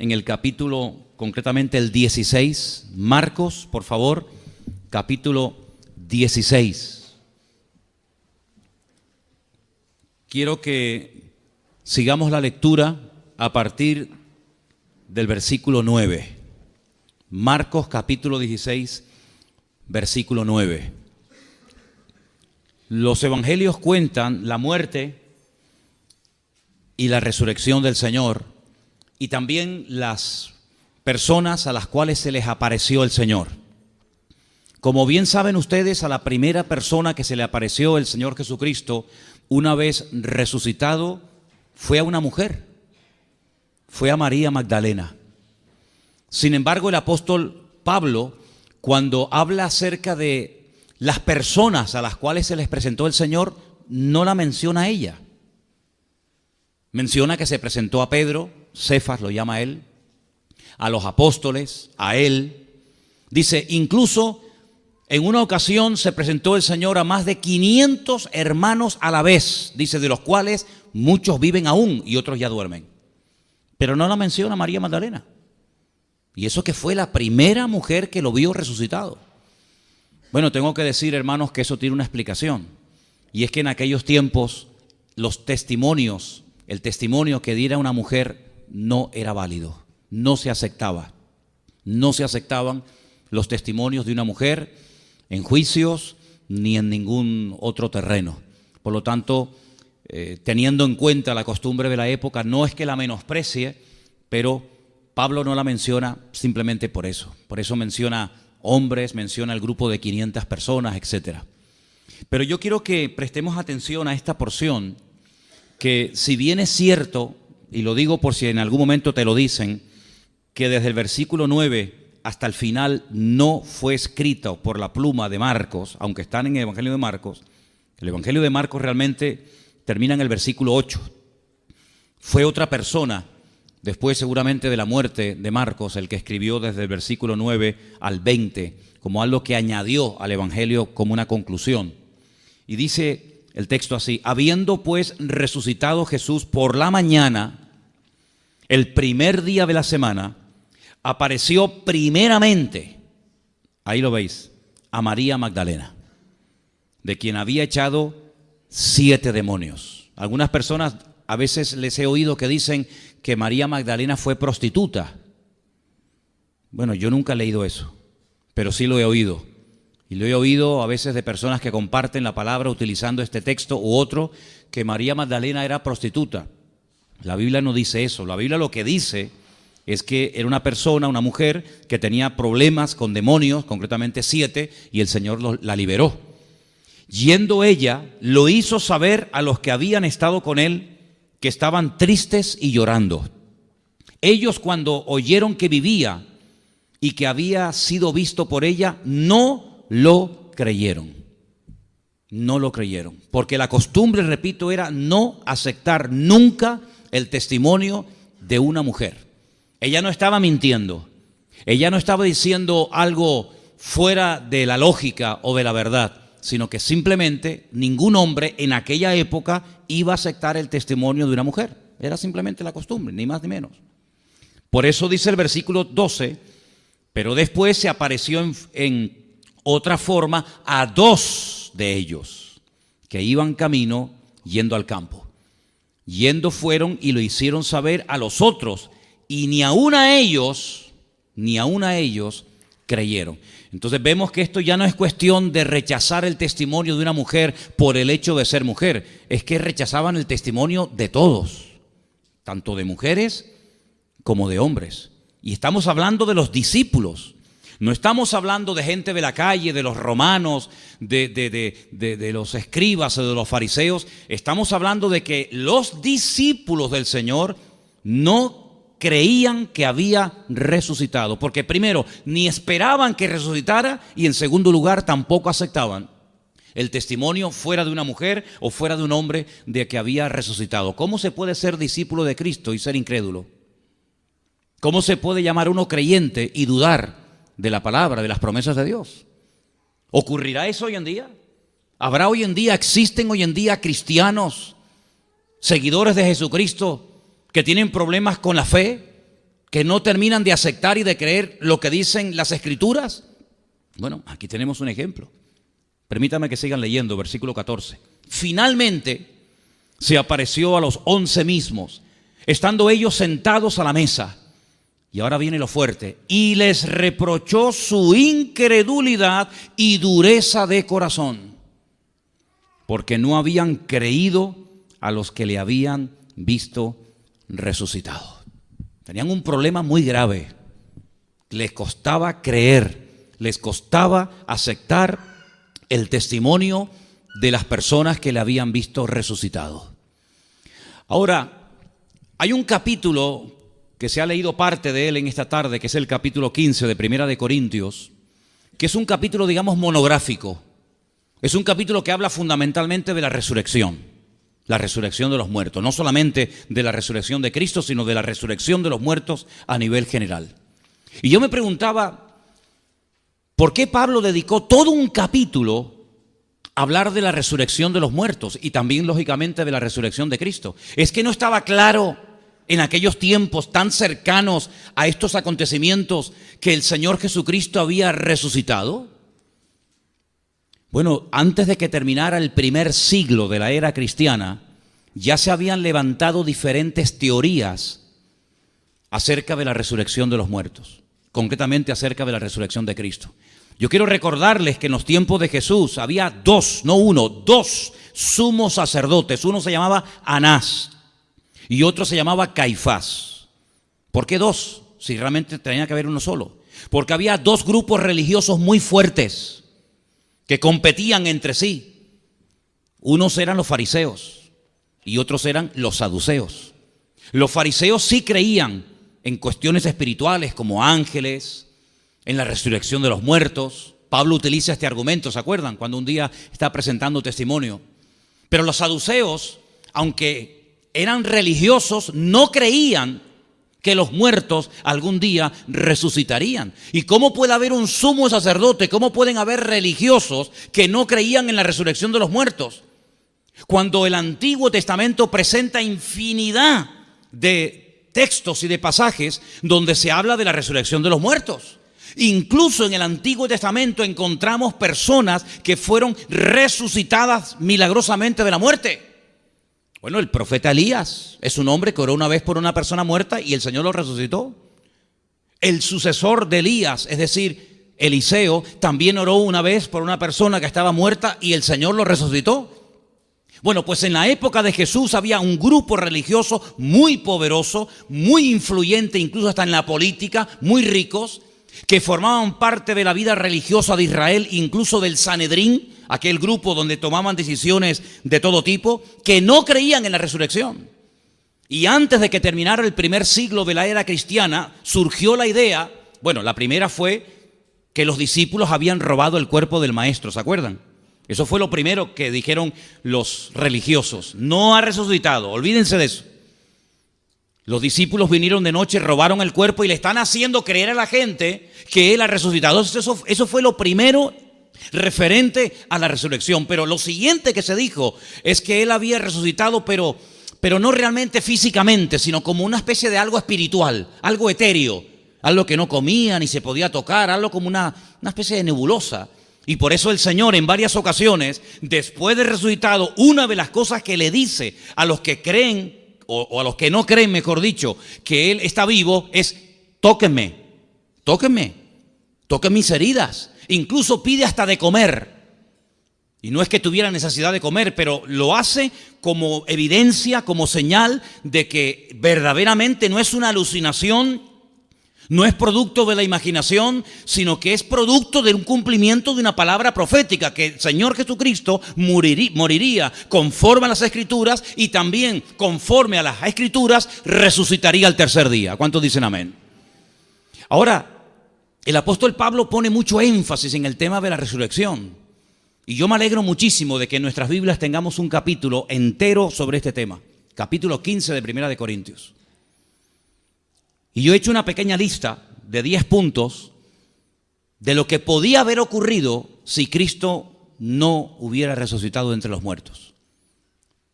en el capítulo, concretamente el 16. Marcos, por favor, capítulo 16. Quiero que sigamos la lectura a partir del versículo 9. Marcos capítulo 16, versículo 9. Los evangelios cuentan la muerte y la resurrección del Señor, y también las personas a las cuales se les apareció el Señor. Como bien saben ustedes, a la primera persona que se le apareció el Señor Jesucristo, una vez resucitado, fue a una mujer, fue a María Magdalena. Sin embargo, el apóstol Pablo, cuando habla acerca de las personas a las cuales se les presentó el Señor, no la menciona a ella. Menciona que se presentó a Pedro, Cefas lo llama él, a los apóstoles, a él. Dice, incluso en una ocasión se presentó el Señor a más de 500 hermanos a la vez, dice, de los cuales muchos viven aún y otros ya duermen. Pero no la menciona María Magdalena. Y eso que fue la primera mujer que lo vio resucitado. Bueno, tengo que decir, hermanos, que eso tiene una explicación. Y es que en aquellos tiempos los testimonios, el testimonio que diera una mujer no era válido, no se aceptaba. No se aceptaban los testimonios de una mujer en juicios ni en ningún otro terreno. Por lo tanto, teniendo en cuenta la costumbre de la época, no es que la menosprecie, pero Pablo no la menciona simplemente por eso. Por eso menciona hombres, menciona el grupo de 500 personas, etc. Pero yo quiero que prestemos atención a esta porción, que si bien es cierto, y lo digo por si en algún momento te lo dicen, que desde el versículo 9 hasta el final no fue escrito por la pluma de Marcos, aunque están en el Evangelio de Marcos. El Evangelio de Marcos realmente termina en el versículo 8. Fue otra persona, después seguramente de la muerte de Marcos, el que escribió desde el versículo 9 al 20, como algo que añadió al Evangelio como una conclusión. Y dice el texto así: habiendo pues resucitado Jesús por la mañana, el primer día de la semana, apareció primeramente, ahí lo veis, a María Magdalena, de quien había echado 7 demonios. Algunas personas a veces les he oído que dicen que María Magdalena fue prostituta. Bueno, yo nunca he leído eso, pero sí lo he oído. Y lo he oído a veces de personas que comparten la palabra utilizando este texto u otro, que María Magdalena era prostituta. La Biblia no dice eso. La Biblia lo que dice es que era una persona, una mujer, que tenía problemas con demonios, concretamente 7, y el Señor la liberó. Yendo ella, lo hizo saber a los que habían estado con él, que estaban tristes y llorando. Ellos, cuando oyeron que vivía y que había sido visto por ella, no lo creyeron. No lo creyeron. Porque la costumbre, repito, era no aceptar nunca el testimonio de una mujer. Ella no estaba mintiendo. Ella no estaba diciendo algo fuera de la lógica o de la verdad, sino que simplemente ningún hombre en aquella época iba a aceptar el testimonio de una mujer. Era simplemente la costumbre, ni más ni menos. Por eso dice el versículo 12, pero después se apareció en otra forma a 2 de ellos, que iban camino yendo al campo. Yendo fueron y lo hicieron saber a los otros, y ni aun a ellos creyeron. Entonces vemos que esto ya no es cuestión de rechazar el testimonio de una mujer por el hecho de ser mujer, es que rechazaban el testimonio de todos, tanto de mujeres como de hombres. Y estamos hablando de los discípulos, no estamos hablando de gente de la calle, de los romanos, de los escribas o de los fariseos. Estamos hablando de que los discípulos del Señor no creían que había resucitado, porque primero, ni esperaban que resucitara, y en segundo lugar, tampoco aceptaban el testimonio fuera de una mujer o fuera de un hombre de que había resucitado. ¿Cómo se puede ser discípulo de Cristo y ser incrédulo? ¿Cómo se puede llamar uno creyente y dudar de la palabra, de las promesas de Dios? ¿Ocurrirá eso hoy en día? ¿Existen hoy en día cristianos, seguidores de Jesucristo, que tienen problemas con la fe, que no terminan de aceptar y de creer lo que dicen las Escrituras? Bueno, aquí tenemos un ejemplo. Permítame que sigan leyendo, versículo 14. Finalmente se apareció a los 11 mismos, estando ellos sentados a la mesa. Y ahora viene lo fuerte. Y les reprochó su incredulidad y dureza de corazón, porque no habían creído a los que le habían visto resucitado. Tenían un problema muy grave. Les costaba creer, les costaba aceptar el testimonio de las personas que le habían visto resucitado. Ahora, hay un capítulo que se ha leído parte de él en esta tarde, que es el capítulo 15 de Primera de Corintios, que es un capítulo, digamos, monográfico. Es un capítulo que habla fundamentalmente de la resurrección de los muertos. No solamente de la resurrección de Cristo, sino de la resurrección de los muertos a nivel general. Y yo me preguntaba, ¿por qué Pablo dedicó todo un capítulo a hablar de la resurrección de los muertos y también, lógicamente, de la resurrección de Cristo? ¿Es que no estaba claro en aquellos tiempos tan cercanos a estos acontecimientos que el Señor Jesucristo había resucitado? Bueno, antes de que terminara el primer siglo de la era cristiana, ya se habían levantado diferentes teorías acerca de la resurrección de los muertos, concretamente acerca de la resurrección de Cristo. Yo quiero recordarles que en los tiempos de Jesús había dos, no uno, dos sumos sacerdotes. Uno se llamaba Anás y otro se llamaba Caifás. ¿Por qué dos? Si realmente tenía que haber uno solo. Porque había dos grupos religiosos muy fuertes que competían entre sí. Unos eran los fariseos y otros eran los saduceos. Los fariseos sí creían en cuestiones espirituales como ángeles, en la resurrección de los muertos. Pablo utiliza este argumento, ¿se acuerdan? Cuando un día está presentando testimonio. Pero los saduceos, aunque eran religiosos, no creían que los muertos algún día resucitarían. ¿Y cómo puede haber un sumo sacerdote? ¿Cómo pueden haber religiosos que no creían en la resurrección de los muertos? Cuando el Antiguo Testamento presenta infinidad de textos y de pasajes donde se habla de la resurrección de los muertos. Incluso en el Antiguo Testamento encontramos personas que fueron resucitadas milagrosamente de la muerte. Bueno, el profeta Elías es un hombre que oró una vez por una persona muerta y el Señor lo resucitó. El sucesor de Elías, es decir, Eliseo, también oró una vez por una persona que estaba muerta y el Señor lo resucitó. Bueno, pues en la época de Jesús había un grupo religioso muy poderoso, muy influyente, incluso hasta en la política, muy ricos, que formaban parte de la vida religiosa de Israel, incluso del Sanedrín, aquel grupo donde tomaban decisiones de todo tipo, que no creían en la resurrección. Y antes de que terminara el primer siglo de la era cristiana, surgió la idea, bueno, la primera fue que los discípulos habían robado el cuerpo del maestro, ¿se acuerdan? Eso fue lo primero que dijeron los religiosos. No ha resucitado, olvídense de eso. Los discípulos vinieron de noche, robaron el cuerpo y le están haciendo creer a la gente que Él ha resucitado. Eso fue lo primero referente a la resurrección. Pero lo siguiente que se dijo es que Él había resucitado, pero no realmente físicamente, sino como una especie de algo espiritual, algo etéreo, algo que no comía ni se podía tocar, algo como una especie de nebulosa. Y por eso el Señor en varias ocasiones, después de resucitado, una de las cosas que le dice a los que creen, o a los que no creen, mejor dicho, que Él está vivo, es tóquenme, toquen mis heridas. Incluso pide hasta de comer. Y no es que tuviera necesidad de comer, pero lo hace como evidencia, como señal de que verdaderamente no es una alucinación, no es producto de la imaginación, sino que es producto de un cumplimiento de una palabra profética, que el Señor Jesucristo moriría conforme a las Escrituras y también conforme a las Escrituras resucitaría al tercer día. ¿Cuántos dicen amén? Ahora, el apóstol Pablo pone mucho énfasis en el tema de la resurrección. Y yo me alegro muchísimo de que en nuestras Biblias tengamos un capítulo entero sobre este tema. Capítulo 15 de Primera de Corintios. Y yo he hecho una pequeña lista de 10 puntos de lo que podía haber ocurrido si Cristo no hubiera resucitado entre los muertos.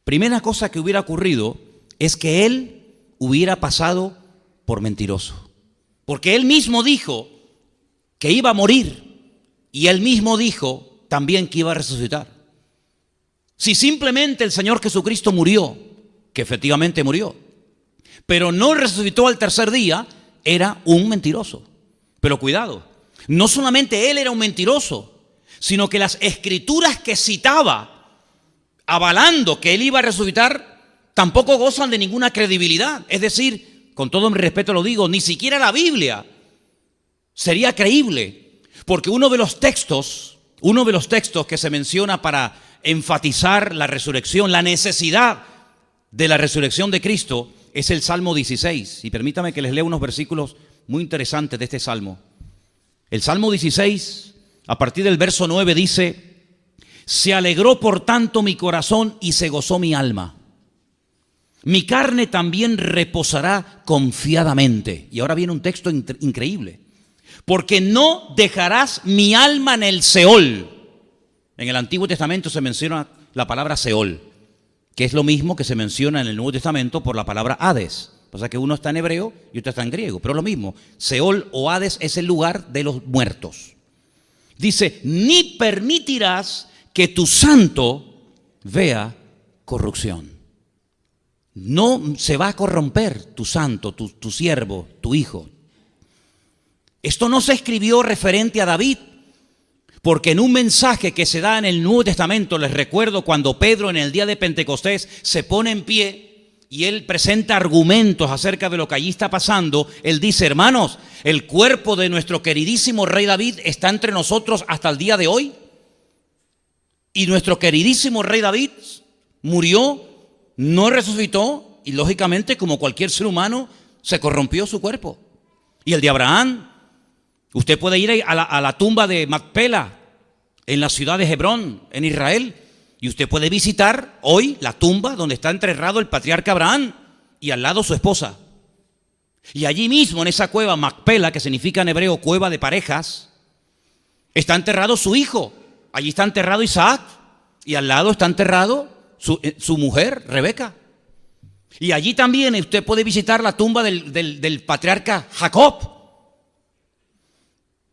Primera cosa que hubiera ocurrido es que Él hubiera pasado por mentiroso. Porque Él mismo dijo que iba a morir y Él mismo dijo también que iba a resucitar. Si simplemente el Señor Jesucristo murió, que efectivamente murió, pero no resucitó al tercer día, era un mentiroso. Pero cuidado, no solamente Él era un mentiroso, sino que las escrituras que citaba avalando que Él iba a resucitar tampoco gozan de ninguna credibilidad. Es decir, con todo mi respeto lo digo, ni siquiera la Biblia sería creíble, porque uno de los textos que se menciona para enfatizar la resurrección, la necesidad de la resurrección de Cristo, es el Salmo 16. Y permítame que les lea unos versículos muy interesantes de este Salmo. El Salmo 16, a partir del verso 9, dice: se alegró por tanto mi corazón y se gozó mi alma. Mi carne también reposará confiadamente. Y ahora viene un texto increíble. Porque no dejarás mi alma en el Seol. En el Antiguo Testamento se menciona la palabra Seol, que es lo mismo que se menciona en el Nuevo Testamento por la palabra Hades. O sea que uno está en hebreo y otro está en griego, pero es lo mismo. Seol o Hades es el lugar de los muertos. Dice: ni permitirás que tu santo vea corrupción. No se va a corromper tu santo, tu siervo, tu hijo. Esto no se escribió referente a David, porque en un mensaje que se da en el Nuevo Testamento, les recuerdo cuando Pedro en el día de Pentecostés se pone en pie y él presenta argumentos acerca de lo que allí está pasando. Él dice: hermanos, el cuerpo de nuestro queridísimo rey David está entre nosotros hasta el día de hoy. Y nuestro queridísimo rey David murió, no resucitó y lógicamente, como cualquier ser humano, se corrompió su cuerpo. Y el de Abraham, usted puede ir a la tumba de Macpela en la ciudad de Hebrón, en Israel, y usted puede visitar hoy la tumba donde está enterrado el patriarca Abraham y al lado su esposa. Y allí mismo, en esa cueva Macpela, que significa en hebreo cueva de parejas, está enterrado su hijo. Allí está enterrado Isaac y al lado está enterrado su mujer, Rebeca. Y allí también usted puede visitar la tumba del patriarca Jacob.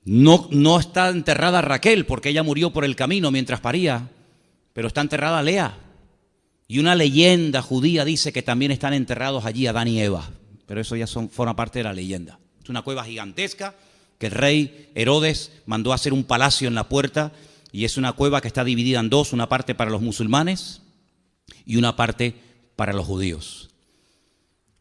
No está enterrada Raquel porque ella murió por el camino mientras paría, pero está enterrada Lea. Y una leyenda judía dice que también están enterrados allí Adán y Eva, pero eso ya forma parte de la leyenda. Es una cueva gigantesca que el rey Herodes mandó a hacer un palacio en la puerta, y es una cueva que está dividida en dos, una parte para los musulmanes y una parte para los judíos.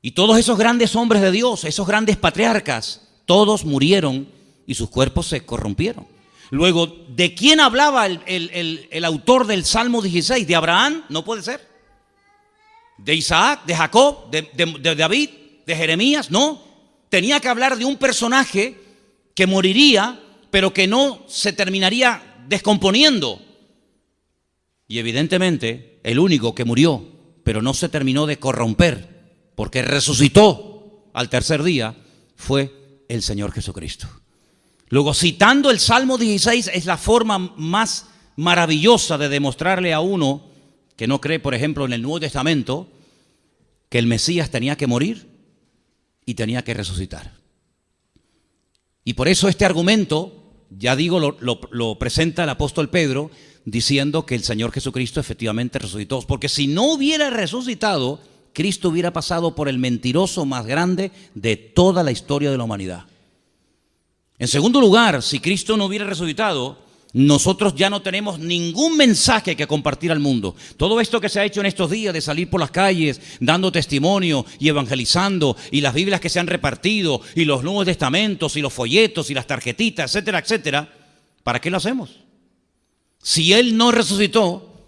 Y todos esos grandes hombres de Dios, esos grandes patriarcas, todos murieron y sus cuerpos se corrompieron. Luego, ¿de quién hablaba el autor del Salmo 16? ¿De Abraham? No puede ser. ¿De Isaac? ¿De Jacob? ¿De David? ¿De Jeremías? No. Tenía que hablar de un personaje que moriría, pero que no se terminaría descomponiendo. Y evidentemente, el único que murió, pero no se terminó de corromper, porque resucitó al tercer día, fue el Señor Jesucristo. Luego, citando el Salmo 16 es la forma más maravillosa de demostrarle a uno que no cree, por ejemplo, en el Nuevo Testamento, que el Mesías tenía que morir y tenía que resucitar. Y por eso este argumento, ya digo, lo presenta el apóstol Pedro diciendo que el Señor Jesucristo efectivamente resucitó. Porque si no hubiera resucitado, Cristo hubiera pasado por el mentiroso más grande de toda la historia de la humanidad. En segundo lugar, si Cristo no hubiera resucitado, nosotros ya no tenemos ningún mensaje que compartir al mundo. Todo esto que se ha hecho en estos días de salir por las calles dando testimonio y evangelizando, y las Biblias que se han repartido, y los Nuevos Testamentos, y los folletos, y las tarjetitas, etcétera, etcétera, ¿para qué lo hacemos? Si Él no resucitó,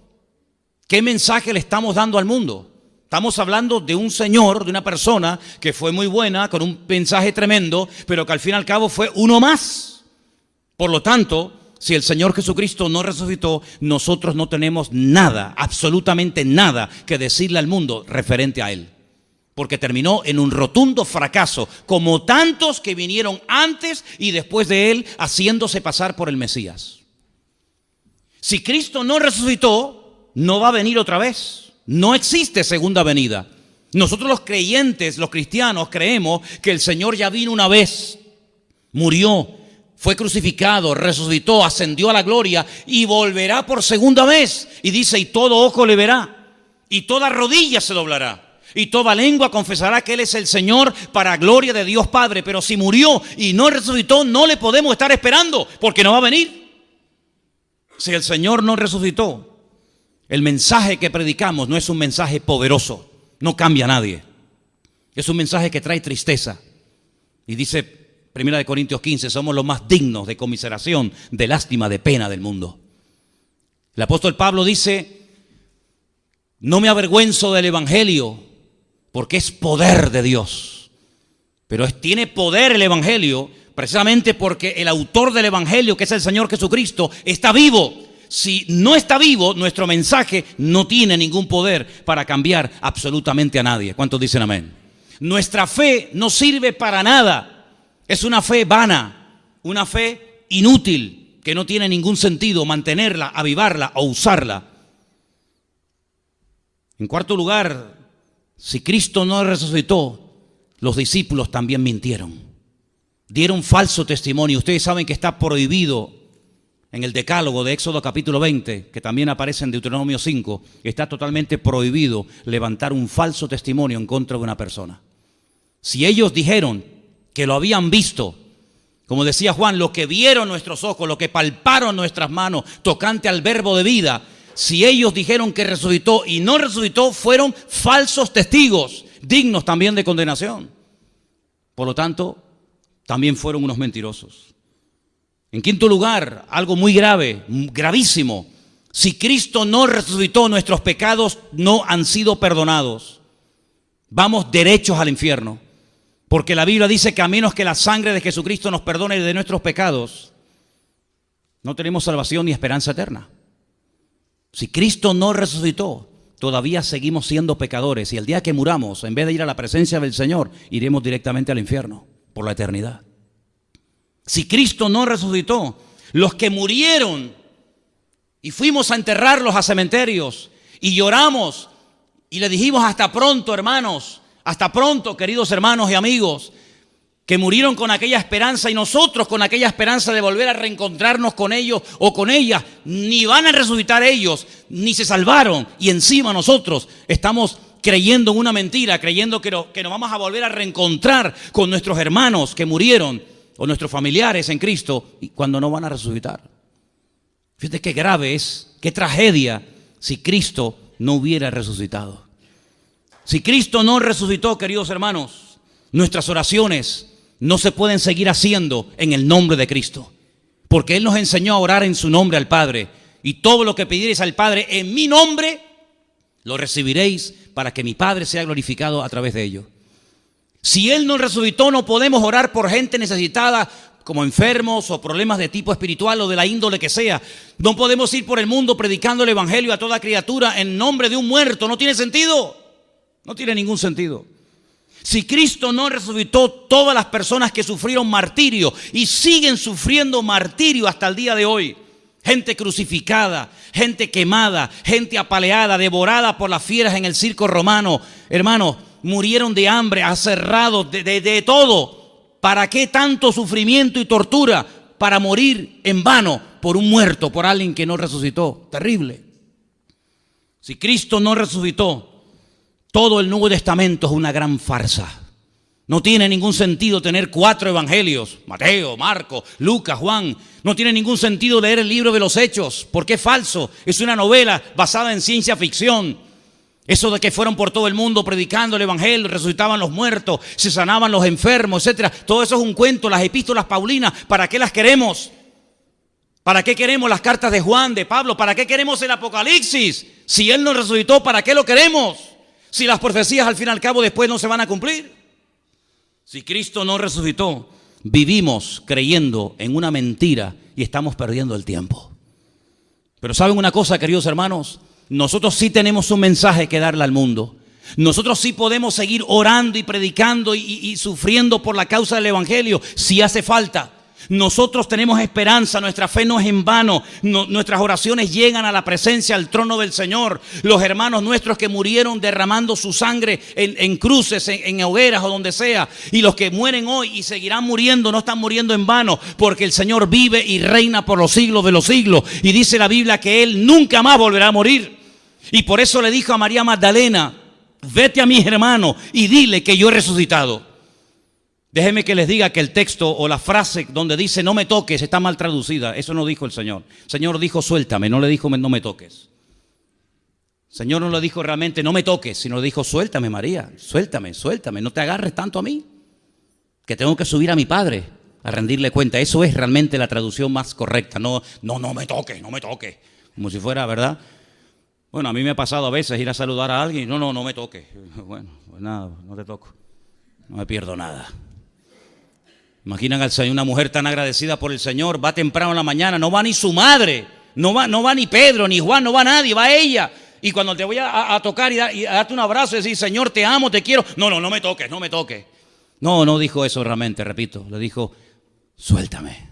¿qué mensaje le estamos dando al mundo? Estamos hablando de un señor, de una persona que fue muy buena, con un mensaje tremendo, pero que al fin y al cabo fue uno más. Por lo tanto, si el Señor Jesucristo no resucitó, nosotros no tenemos nada, absolutamente nada que decirle al mundo referente a Él. Porque terminó en un rotundo fracaso, como tantos que vinieron antes y después de Él haciéndose pasar por el Mesías. Si Cristo no resucitó, no va a venir otra vez. No existe segunda venida. Nosotros los creyentes, los cristianos, creemos que el Señor ya vino una vez murió, fue crucificado, resucitó, ascendió a la gloria y volverá por segunda vez. Y dice, y todo ojo le verá, y toda rodilla se doblará, y toda lengua confesará que Él es el Señor, para gloria de Dios Padre. Pero si murió y no resucitó, no le podemos estar esperando, porque no va a venir. Si el Señor no resucitó, el mensaje que predicamos no es un mensaje poderoso, no cambia a nadie. Es un mensaje que trae tristeza. Y dice 1 Corintios 15, somos los más dignos de conmiseración, de lástima, de pena del mundo. El apóstol Pablo dice, no me avergüenzo del evangelio, porque es poder de Dios. Pero tiene poder el evangelio precisamente porque el autor del evangelio, que es el Señor Jesucristo, está vivo. Si no está vivo, nuestro mensaje no tiene ningún poder para cambiar absolutamente a nadie. ¿Cuántos dicen amén? Nuestra fe no sirve para nada. Es una fe vana, una fe inútil, que no tiene ningún sentido mantenerla, avivarla o usarla. En cuarto lugar, si Cristo no resucitó, los discípulos también mintieron. Dieron falso testimonio. Ustedes saben que está prohibido en el decálogo de Éxodo capítulo 20, que también aparece en Deuteronomio 5, está totalmente prohibido levantar un falso testimonio en contra de una persona. Si ellos dijeron que lo habían visto, como decía Juan, lo que vieron nuestros ojos, lo que palparon nuestras manos tocante al verbo de vida, si ellos dijeron que resucitó y no resucitó, fueron falsos testigos, dignos también de condenación. Por lo tanto, también fueron unos mentirosos. En quinto lugar, algo muy grave, gravísimo. Si Cristo no resucitó, nuestros pecados no han sido perdonados. Vamos derechos al infierno. Porque la Biblia dice que a menos que la sangre de Jesucristo nos perdone de nuestros pecados, no tenemos salvación ni esperanza eterna. Si Cristo no resucitó, todavía seguimos siendo pecadores. Y el día que muramos, en vez de ir a la presencia del Señor, iremos directamente al infierno por la eternidad. Si Cristo no resucitó, los que murieron y fuimos a enterrarlos a cementerios y lloramos y le dijimos hasta pronto, hermanos, hasta pronto, queridos hermanos y amigos, que murieron con aquella esperanza y nosotros con aquella esperanza de volver a reencontrarnos con ellos o con ellas, ni van a resucitar ellos, ni se salvaron, y encima nosotros estamos creyendo en una mentira, creyendo que nos vamos a volver a reencontrar con nuestros hermanos que murieron o nuestros familiares en Cristo, y cuando no van a resucitar. Fíjate qué grave es, qué tragedia si Cristo no hubiera resucitado. Si Cristo no resucitó, queridos hermanos, nuestras oraciones no se pueden seguir haciendo en el nombre de Cristo, porque Él nos enseñó a orar en su nombre al Padre, y todo lo que pidiereis al Padre en mi nombre, lo recibiréis para que mi Padre sea glorificado a través de ello. Si Él no resucitó, no podemos orar por gente necesitada, como enfermos o problemas de tipo espiritual o de la índole que sea. No podemos ir por el mundo predicando el evangelio a toda criatura en nombre de un muerto. No tiene sentido. No tiene ningún sentido. Si Cristo no resucitó, todas las personas que sufrieron martirio y siguen sufriendo martirio hasta el día de hoy, gente crucificada, gente quemada, gente apaleada, devorada por las fieras en el circo romano, hermanos, murieron de hambre, aserrados, de todo. ¿Para qué tanto sufrimiento y tortura? Para morir en vano por un muerto, por alguien que no resucitó. Terrible. Si Cristo no resucitó, todo el Nuevo Testamento es una gran farsa. No tiene ningún sentido tener 4 evangelios, Mateo, Marcos, Lucas, Juan. No tiene ningún sentido leer el libro de los Hechos, porque es falso. Es una novela basada en ciencia ficción. Eso de que fueron por todo el mundo predicando el evangelio, resucitaban los muertos, se sanaban los enfermos, etcétera. Todo eso es un cuento. Las epístolas paulinas, ¿para qué las queremos? ¿Para qué queremos las cartas de Juan, de Pablo? ¿Para qué queremos el Apocalipsis? Si Él no resucitó, ¿para qué lo queremos? Si las profecías al fin y al cabo después no se van a cumplir. Si Cristo no resucitó, vivimos creyendo en una mentira y estamos perdiendo el tiempo. Pero ¿saben una cosa, queridos hermanos? Nosotros sí tenemos un mensaje que darle al mundo. Nosotros sí podemos seguir orando y predicando y sufriendo por la causa del evangelio si hace falta. Nosotros tenemos esperanza, nuestra fe no es en vano, nuestras oraciones llegan a la presencia, al trono del Señor. Los hermanos nuestros que murieron derramando su sangre en cruces, en hogueras o donde sea, y los que mueren hoy y seguirán muriendo, no están muriendo en vano, porque el Señor vive y reina por los siglos de los siglos. Y dice la Biblia que Él nunca más volverá a morir. Y por eso le dijo a María Magdalena: vete a mis hermanos y dile que yo he resucitado. Déjenme que les diga que el texto o la frase donde dice no me toques está mal traducida. Eso no dijo el Señor. El Señor dijo suéltame, no le dijo no me toques. El Señor no le dijo realmente no me toques, sino le dijo suéltame, María, suéltame, no te agarres tanto a mí, que tengo que subir a mi Padre a rendirle cuenta. Eso es realmente la traducción más correcta. No me toques, como si fuera, ¿verdad? Bueno, a mí me ha pasado a veces ir a saludar a alguien y no me toques. Bueno, pues nada, no te toco, no me pierdo nada. Imaginan al Señor, una mujer tan agradecida por el Señor, va temprano en la mañana, no va ni su madre, no va ni Pedro, ni Juan, no va nadie, va ella. Y cuando te voy a tocar y darte un abrazo y decir, Señor, te amo, te quiero, no me toques. No dijo eso realmente, repito, le dijo, suéltame,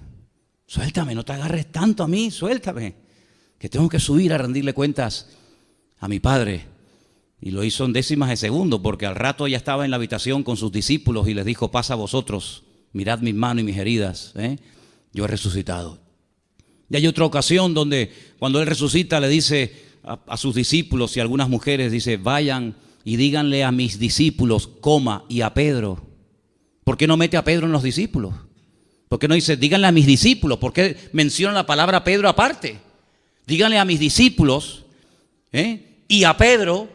no te agarres tanto a mí, suéltame, que tengo que subir a rendirle cuentas a mi Padre. Y lo hizo en décimas de segundo, porque al rato ella estaba en la habitación con sus discípulos y les dijo, pasa a vosotros. Mirad mis manos y mis heridas, yo he resucitado. Y hay otra ocasión donde cuando Él resucita le dice a sus discípulos y a algunas mujeres, dice, vayan y díganle a mis discípulos, y a Pedro. ¿Por qué no mete a Pedro en los discípulos? ¿Por qué no dice, díganle a mis discípulos? ¿Por qué menciona la palabra Pedro aparte? Díganle a mis discípulos y a Pedro.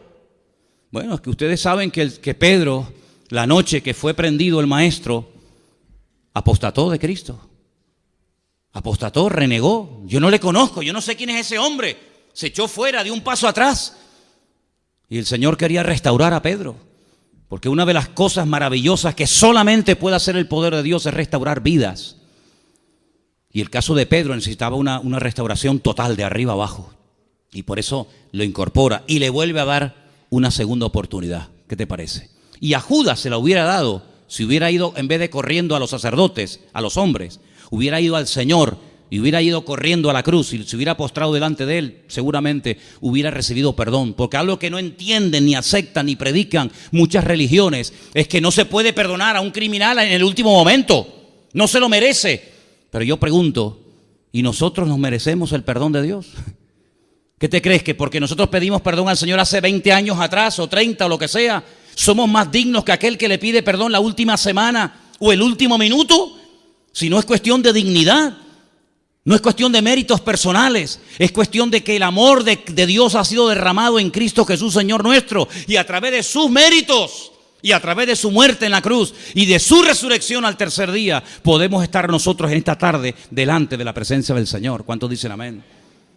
Bueno, es que ustedes saben que Pedro, la noche que fue prendido el maestro, apostató de Cristo, apostató, renegó. Yo no le conozco, yo no sé quién es ese hombre. Se echó fuera, dio un paso atrás. Y el Señor quería restaurar a Pedro, porque una de las cosas maravillosas que solamente puede hacer el poder de Dios es restaurar vidas. Y el caso de Pedro necesitaba una restauración total de arriba abajo. Y por eso lo incorpora y le vuelve a dar una segunda oportunidad. ¿Qué te parece? Y a Judas se la hubiera dado si hubiera ido, en vez de corriendo a los sacerdotes, a los hombres, hubiera ido al Señor y hubiera ido corriendo a la cruz y se hubiera postrado delante de Él, seguramente hubiera recibido perdón. Porque algo que no entienden, ni aceptan, ni predican muchas religiones es que no se puede perdonar a un criminal en el último momento. No se lo merece. Pero yo pregunto, ¿y nosotros nos merecemos el perdón de Dios? ¿Qué te crees? ¿Que porque nosotros pedimos perdón al Señor hace 20 años atrás o 30 o lo que sea, somos más dignos que aquel que le pide perdón la última semana o el último minuto? Si no es cuestión de dignidad, no es cuestión de méritos personales, es cuestión de que el amor de Dios ha sido derramado en Cristo Jesús, Señor nuestro, y a través de sus méritos y a través de su muerte en la cruz y de su resurrección al tercer día, podemos estar nosotros en esta tarde delante de la presencia del Señor. ¿Cuántos dicen amén?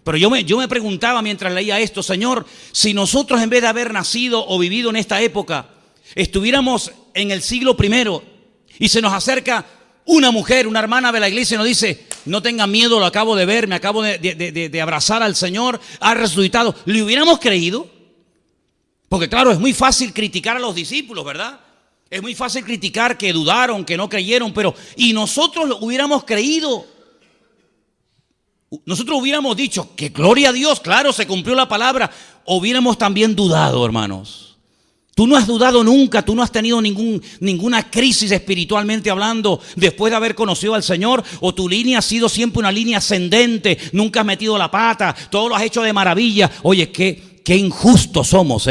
Pero yo me preguntaba mientras leía esto, Señor, si nosotros en vez de haber nacido o vivido en esta época, estuviéramos en el siglo I y se nos acerca una mujer, una hermana de la iglesia y nos dice, no tengan miedo, lo acabo de ver, me acabo de abrazar al Señor, ha resucitado, ¿le hubiéramos creído? Porque claro, es muy fácil criticar a los discípulos, ¿verdad? Es muy fácil criticar que dudaron, que no creyeron, pero ¿y nosotros lo hubiéramos creído? Nosotros hubiéramos dicho que gloria a Dios, claro, se cumplió la palabra. O hubiéramos también dudado, hermanos. Tú no has dudado nunca, tú no has tenido ninguna crisis espiritualmente hablando después de haber conocido al Señor, o tu línea ha sido siempre una línea ascendente, nunca has metido la pata, todo lo has hecho de maravilla. Oye, qué injustos somos,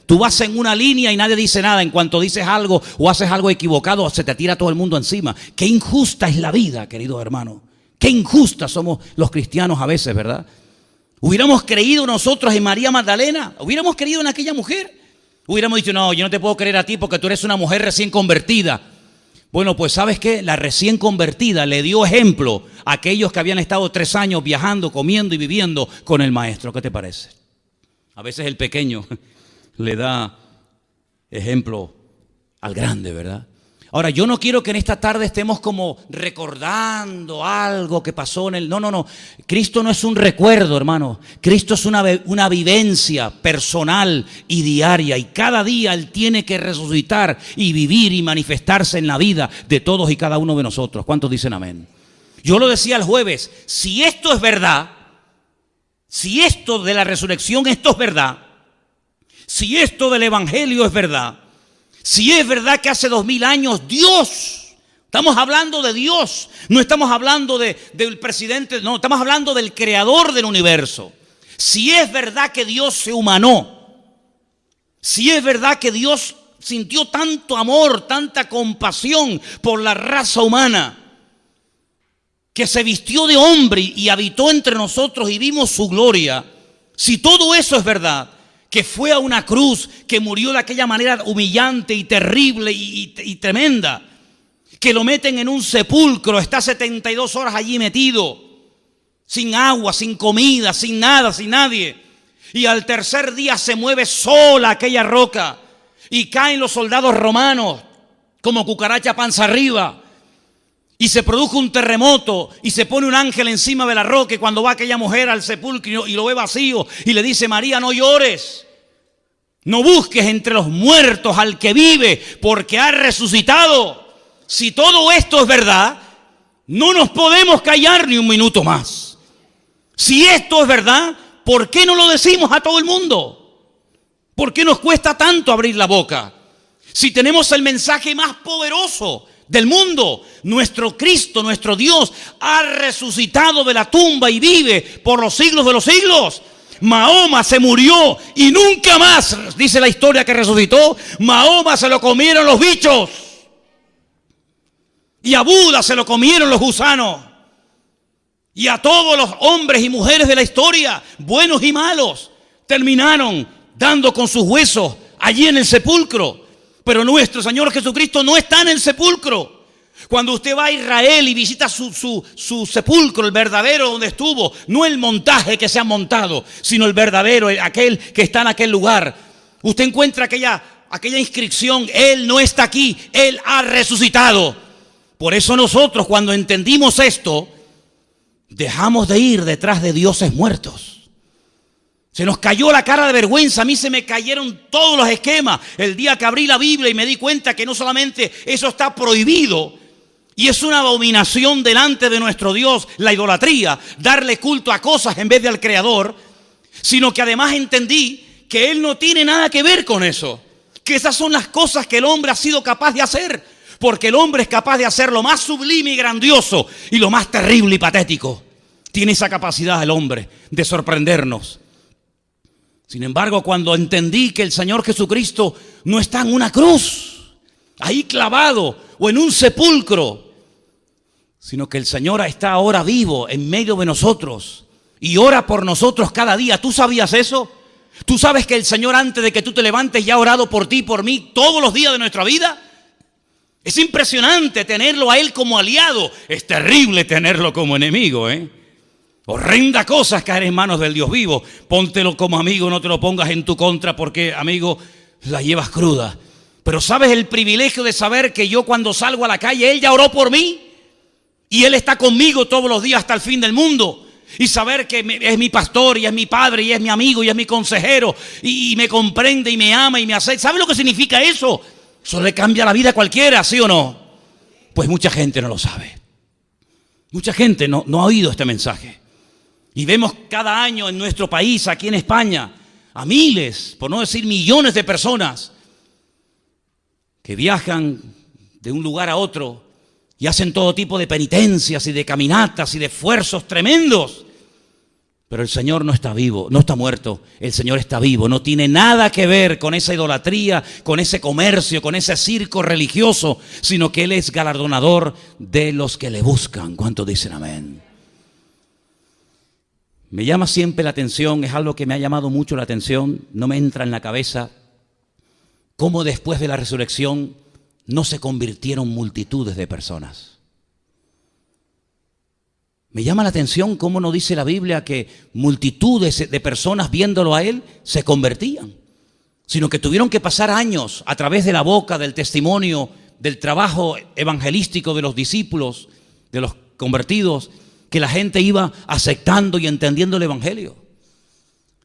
Tú vas en una línea y nadie dice nada. En cuanto dices algo o haces algo equivocado, se te tira todo el mundo encima. Qué injusta es la vida, querido hermano. Qué injustas somos los cristianos a veces, ¿verdad? ¿Hubiéramos creído nosotros en María Magdalena? ¿Hubiéramos creído en aquella mujer? Hubiéramos dicho, no, yo no te puedo creer a ti porque tú eres una mujer recién convertida. Bueno, pues ¿sabes qué? La recién convertida le dio ejemplo a aquellos que habían estado 3 años viajando, comiendo y viviendo con el maestro. ¿Qué te parece? A veces el pequeño le da ejemplo al grande, ¿verdad? Ahora, yo no quiero que en esta tarde estemos como recordando algo que pasó en el... No. Cristo no es un recuerdo, hermano. Cristo es una vivencia personal y diaria. Y cada día Él tiene que resucitar y vivir y manifestarse en la vida de todos y cada uno de nosotros. ¿Cuántos dicen amén? Yo lo decía el jueves, si esto es verdad, si esto de la resurrección, esto es verdad, si esto del evangelio es verdad, si es verdad que hace 2000 años Dios, estamos hablando de Dios, no estamos hablando del presidente, no, estamos hablando del creador del universo. Si es verdad que Dios se humanó, si es verdad que Dios sintió tanto amor, tanta compasión por la raza humana, que se vistió de hombre y habitó entre nosotros y vimos su gloria, si todo eso es verdad, que fue a una cruz, que murió de aquella manera humillante y terrible y tremenda, que lo meten en un sepulcro, está 72 horas allí metido, sin agua, sin comida, sin nada, sin nadie, y al tercer día se mueve sola aquella roca y caen los soldados romanos como cucaracha panza arriba. Y se produjo un terremoto y se pone un ángel encima de la roca, y cuando va aquella mujer al sepulcro y lo ve vacío y le dice: María, no llores, no busques entre los muertos al que vive, porque ha resucitado. Si todo esto es verdad, no nos podemos callar ni un minuto más. Si esto es verdad, ¿por qué no lo decimos a todo el mundo? ¿Por qué nos cuesta tanto abrir la boca? Si tenemos el mensaje más poderoso del mundo, nuestro Cristo, nuestro Dios, ha resucitado de la tumba y vive por los siglos de los siglos. Mahoma se murió y nunca más, dice la historia, que resucitó. Mahoma se lo comieron los bichos y a Buda se lo comieron los gusanos, y a todos los hombres y mujeres de la historia, buenos y malos, terminaron dando con sus huesos allí en el sepulcro. Pero nuestro Señor Jesucristo no está en el sepulcro. Cuando usted va a Israel y visita su sepulcro, el verdadero donde estuvo, no el montaje que se ha montado, sino el verdadero, aquel que está en aquel lugar, usted encuentra aquella inscripción: Él no está aquí, Él ha resucitado. Por eso nosotros, cuando entendimos esto, dejamos de ir detrás de dioses muertos. Se nos cayó la cara de vergüenza. A mí se me cayeron todos los esquemas el día que abrí la Biblia y me di cuenta que no solamente eso está prohibido y es una abominación delante de nuestro Dios, la idolatría, darle culto a cosas en vez de al Creador, sino que además entendí que Él no tiene nada que ver con eso, que esas son las cosas que el hombre ha sido capaz de hacer, porque el hombre es capaz de hacer lo más sublime y grandioso y lo más terrible y patético. Tiene esa capacidad el hombre de sorprendernos. Sin embargo, cuando entendí que el Señor Jesucristo no está en una cruz, ahí clavado, o en un sepulcro, sino que el Señor está ahora vivo en medio de nosotros y ora por nosotros cada día. ¿Tú sabías eso? ¿Tú sabes que el Señor, antes de que tú te levantes, ya ha orado por ti y por mí todos los días de nuestra vida? Es impresionante tenerlo a Él como aliado. Es terrible tenerlo como enemigo, Horrenda cosa es caer en manos del Dios vivo. Póntelo como amigo, no te lo pongas en tu contra, porque, amigo, la llevas cruda. Pero ¿sabes el privilegio de saber que yo, cuando salgo a la calle, Él ya oró por mí? Y Él está conmigo todos los días hasta el fin del mundo. Y saber que es mi pastor y es mi padre y es mi amigo y es mi consejero y me comprende y me ama y me acepta. ¿Sabe lo que significa eso? Eso le cambia la vida a cualquiera, ¿sí o no? Pues mucha gente no lo sabe. Mucha gente no ha oído este mensaje. Y vemos cada año en nuestro país, aquí en España, a miles, por no decir millones de personas que viajan de un lugar a otro y hacen todo tipo de penitencias y de caminatas y de esfuerzos tremendos. Pero el Señor no está vivo, no está muerto, el Señor está vivo. No tiene nada que ver con esa idolatría, con ese comercio, con ese circo religioso, sino que Él es galardonador de los que le buscan. ¿Cuántos dicen amén? Me llama siempre la atención, es algo que me ha llamado mucho la atención, no me entra en la cabeza, cómo después de la resurrección no se convirtieron multitudes de personas. Me llama la atención cómo no dice la Biblia que multitudes de personas viéndolo a Él se convertían, sino que tuvieron que pasar años a través de la boca, del testimonio, del trabajo evangelístico de los discípulos, de los convertidos, que la gente iba aceptando y entendiendo el evangelio.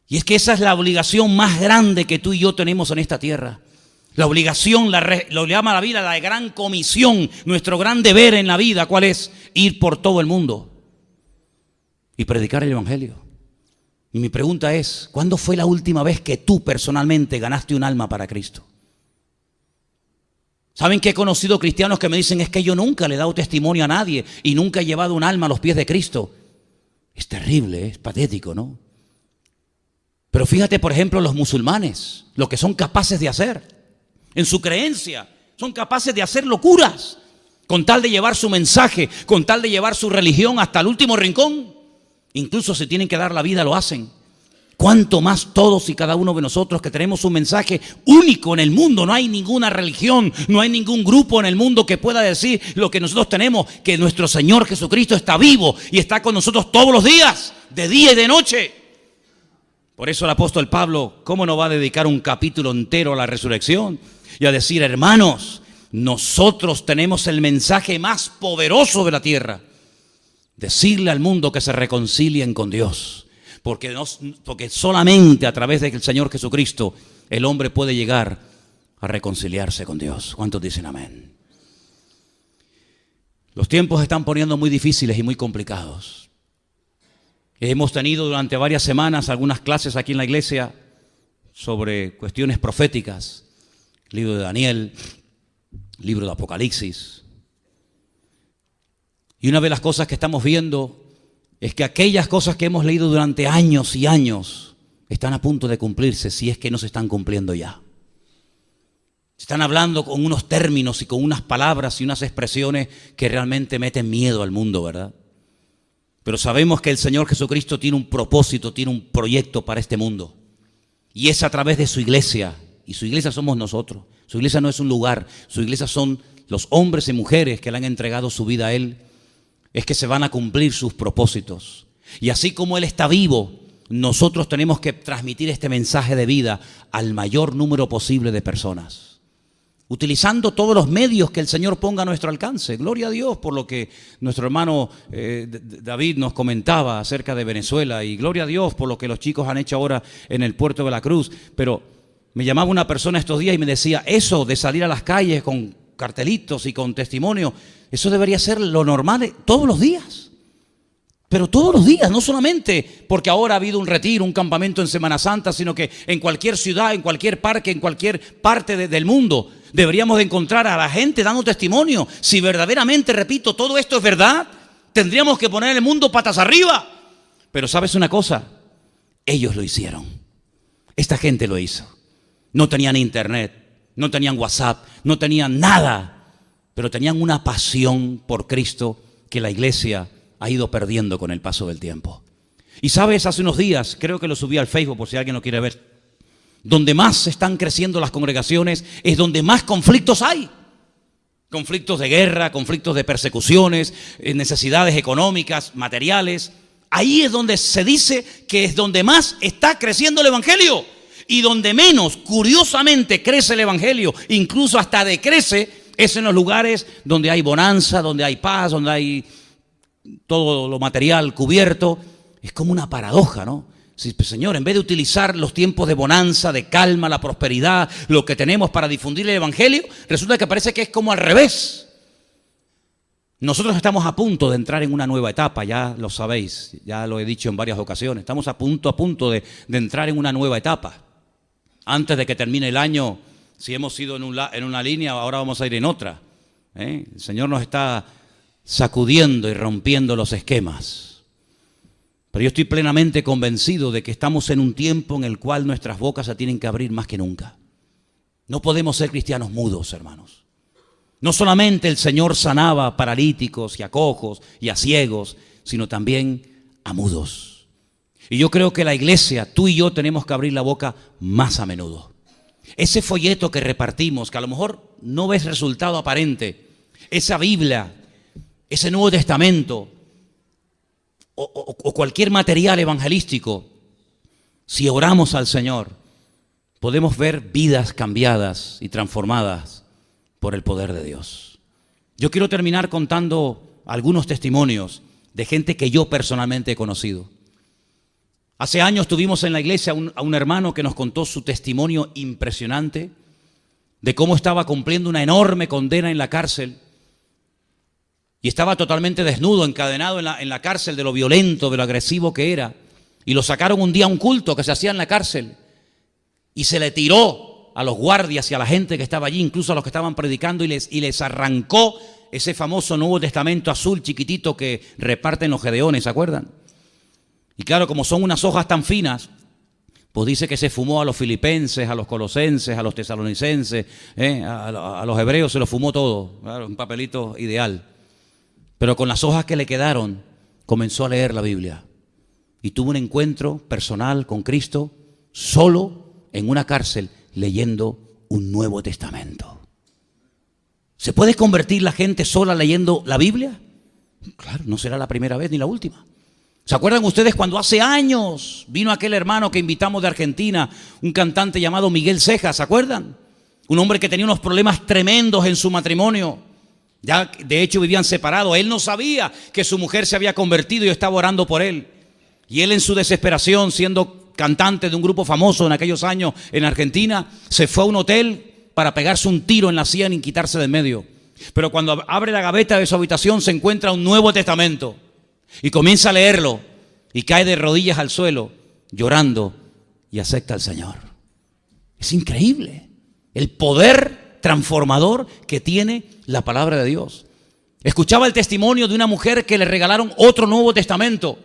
Y es que esa es la obligación más grande que tú y yo tenemos en esta tierra. La obligación, lo llama la vida la gran comisión, nuestro gran deber en la vida, ¿cuál es? Ir por todo el mundo y predicar el evangelio. Y mi pregunta es, ¿cuándo fue la última vez que tú personalmente ganaste un alma para Cristo? ¿Saben que he conocido cristianos que me dicen, es que yo nunca le he dado testimonio a nadie y nunca he llevado un alma a los pies de Cristo? Es terrible, es patético, ¿no? Pero fíjate, por ejemplo, los musulmanes, lo que son capaces de hacer en su creencia, son capaces de hacer locuras con tal de llevar su mensaje, con tal de llevar su religión hasta el último rincón. Incluso si tienen que dar la vida, lo hacen. ¿Cuánto más todos y cada uno de nosotros que tenemos un mensaje único en el mundo? No hay ninguna religión, no hay ningún grupo en el mundo que pueda decir lo que nosotros tenemos, que nuestro Señor Jesucristo está vivo y está con nosotros todos los días, de día y de noche. Por eso el apóstol Pablo, ¿cómo no va a dedicar un capítulo entero a la resurrección? Y a decir, hermanos, nosotros tenemos el mensaje más poderoso de la tierra. Decirle al mundo que se reconcilien con Dios. Porque solamente a través del Señor Jesucristo el hombre puede llegar a reconciliarse con Dios. ¿Cuántos dicen amén? Los tiempos se están poniendo muy difíciles y muy complicados. Hemos tenido durante varias semanas algunas clases aquí en la iglesia sobre cuestiones proféticas. Libro de Daniel, libro de Apocalipsis. Y una de las cosas que estamos viendo es que aquellas cosas que hemos leído durante años y años están a punto de cumplirse, si es que no se están cumpliendo ya. Se están hablando con unos términos y con unas palabras y unas expresiones que realmente meten miedo al mundo, ¿verdad? Pero sabemos que el Señor Jesucristo tiene un propósito, tiene un proyecto para este mundo. Y es a través de su iglesia. Y su iglesia somos nosotros. Su iglesia no es un lugar. Su iglesia son los hombres y mujeres que le han entregado su vida a Él. Es que se van a cumplir sus propósitos. Y así como Él está vivo, nosotros tenemos que transmitir este mensaje de vida al mayor número posible de personas. Utilizando todos los medios que el Señor ponga a nuestro alcance. Gloria a Dios por lo que nuestro hermano David nos comentaba acerca de Venezuela. Y gloria a Dios por lo que los chicos han hecho ahora en el puerto de la Cruz. Pero me llamaba una persona estos días y me decía, eso de salir a las calles con cartelitos y con testimonio, eso debería ser lo normal todos los días. Pero todos los días, no solamente porque ahora ha habido un retiro, un campamento en Semana Santa, sino que en cualquier ciudad, en cualquier parque, en cualquier parte del mundo, deberíamos de encontrar a la gente dando testimonio. Si verdaderamente, repito, todo esto es verdad, tendríamos que poner el mundo patas arriba. Pero ¿sabes una cosa? Ellos lo hicieron. Esta gente lo hizo. No tenían internet, no tenían WhatsApp, no tenían nada, pero tenían una pasión por Cristo que la iglesia ha ido perdiendo con el paso del tiempo. Y sabes, hace unos días, creo que lo subí al Facebook por si alguien lo quiere ver, donde más están creciendo las congregaciones es donde más conflictos hay. Conflictos de guerra, conflictos de persecuciones, necesidades económicas, materiales. Ahí es donde se dice que es donde más está creciendo el evangelio. Y donde menos, curiosamente, crece el evangelio, incluso hasta decrece, es en los lugares donde hay bonanza, donde hay paz, donde hay todo lo material cubierto. Es como una paradoja, ¿no? Sí, Señor, en vez de utilizar los tiempos de bonanza, de calma, la prosperidad, lo que tenemos para difundir el evangelio, resulta que parece que es como al revés. Nosotros estamos a punto de entrar en una nueva etapa, ya lo sabéis, ya lo he dicho en varias ocasiones. Estamos a punto de entrar en una nueva etapa. Antes de que termine el año, si hemos ido en una línea, ahora vamos a ir en otra. El Señor nos está sacudiendo y rompiendo los esquemas. Pero yo estoy plenamente convencido de que estamos en un tiempo en el cual nuestras bocas se tienen que abrir más que nunca. No podemos ser cristianos mudos, hermanos. No solamente el Señor sanaba a paralíticos y a cojos y a ciegos, sino también a mudos. Y yo creo que la iglesia, tú y yo, tenemos que abrir la boca más a menudo. Ese folleto que repartimos, que a lo mejor no ves resultado aparente, esa Biblia, ese Nuevo Testamento o cualquier material evangelístico, si oramos al Señor, podemos ver vidas cambiadas y transformadas por el poder de Dios. Yo quiero terminar contando algunos testimonios de gente que yo personalmente he conocido. Hace años tuvimos en la iglesia a un hermano que nos contó su testimonio impresionante de cómo estaba cumpliendo una enorme condena en la cárcel y estaba totalmente desnudo, encadenado en la cárcel, de lo violento, de lo agresivo que era. Y lo sacaron un día a un culto que se hacía en la cárcel y se le tiró a los guardias y a la gente que estaba allí, incluso a los que estaban predicando, y les arrancó ese famoso Nuevo Testamento azul chiquitito que reparten los gedeones, ¿se acuerdan? Y claro, como son unas hojas tan finas, pues dice que se fumó a los filipenses, a los colosenses, a los tesalonicenses, a los hebreos, se lo fumó todo, claro, un papelito ideal. Pero con las hojas que le quedaron, comenzó a leer la Biblia. Y tuvo un encuentro personal con Cristo, solo en una cárcel, leyendo un Nuevo Testamento. ¿Se puede convertir la gente sola leyendo la Biblia? Claro, no será la primera vez ni la última. ¿Se acuerdan ustedes cuando hace años vino aquel hermano que invitamos de Argentina, un cantante llamado Miguel Cejas? ¿Se acuerdan? Un hombre que tenía unos problemas tremendos en su matrimonio. Ya de hecho vivían separados. Él no sabía que su mujer se había convertido y yo estaba orando por él. Y él, en su desesperación, siendo cantante de un grupo famoso en aquellos años en Argentina, se fue a un hotel para pegarse un tiro en la sien y quitarse de en medio. Pero cuando abre la gaveta de su habitación se encuentra un Nuevo Testamento y comienza a leerlo y cae de rodillas al suelo llorando y acepta al Señor. Es increíble el poder transformador que tiene la palabra de Dios. Escuchaba el testimonio de una mujer que le regalaron otro Nuevo Testamento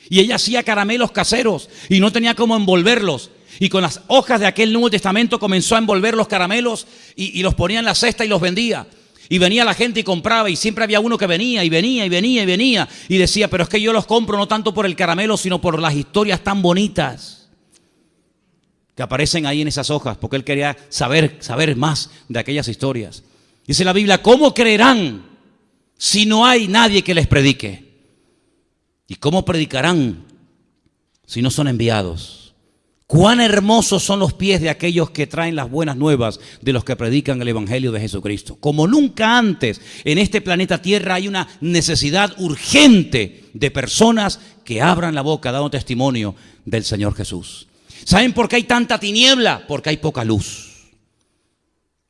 y ella hacía caramelos caseros y no tenía cómo envolverlos, y con las hojas de aquel Nuevo Testamento comenzó a envolver los caramelos y los ponía en la cesta y los vendía. Y venía la gente y compraba, y siempre había uno que venía y venía y venía y venía y decía: pero es que yo los compro no tanto por el caramelo, sino por las historias tan bonitas que aparecen ahí en esas hojas, porque él quería saber más de aquellas historias. Dice la Biblia: ¿cómo creerán si no hay nadie que les predique? ¿Y cómo predicarán si no son enviados? Cuán hermosos son los pies de aquellos que traen las buenas nuevas, de los que predican el Evangelio de Jesucristo. Como nunca antes en este planeta Tierra hay una necesidad urgente de personas que abran la boca dando testimonio del Señor Jesús. ¿Saben por qué hay tanta tiniebla? Porque hay poca luz.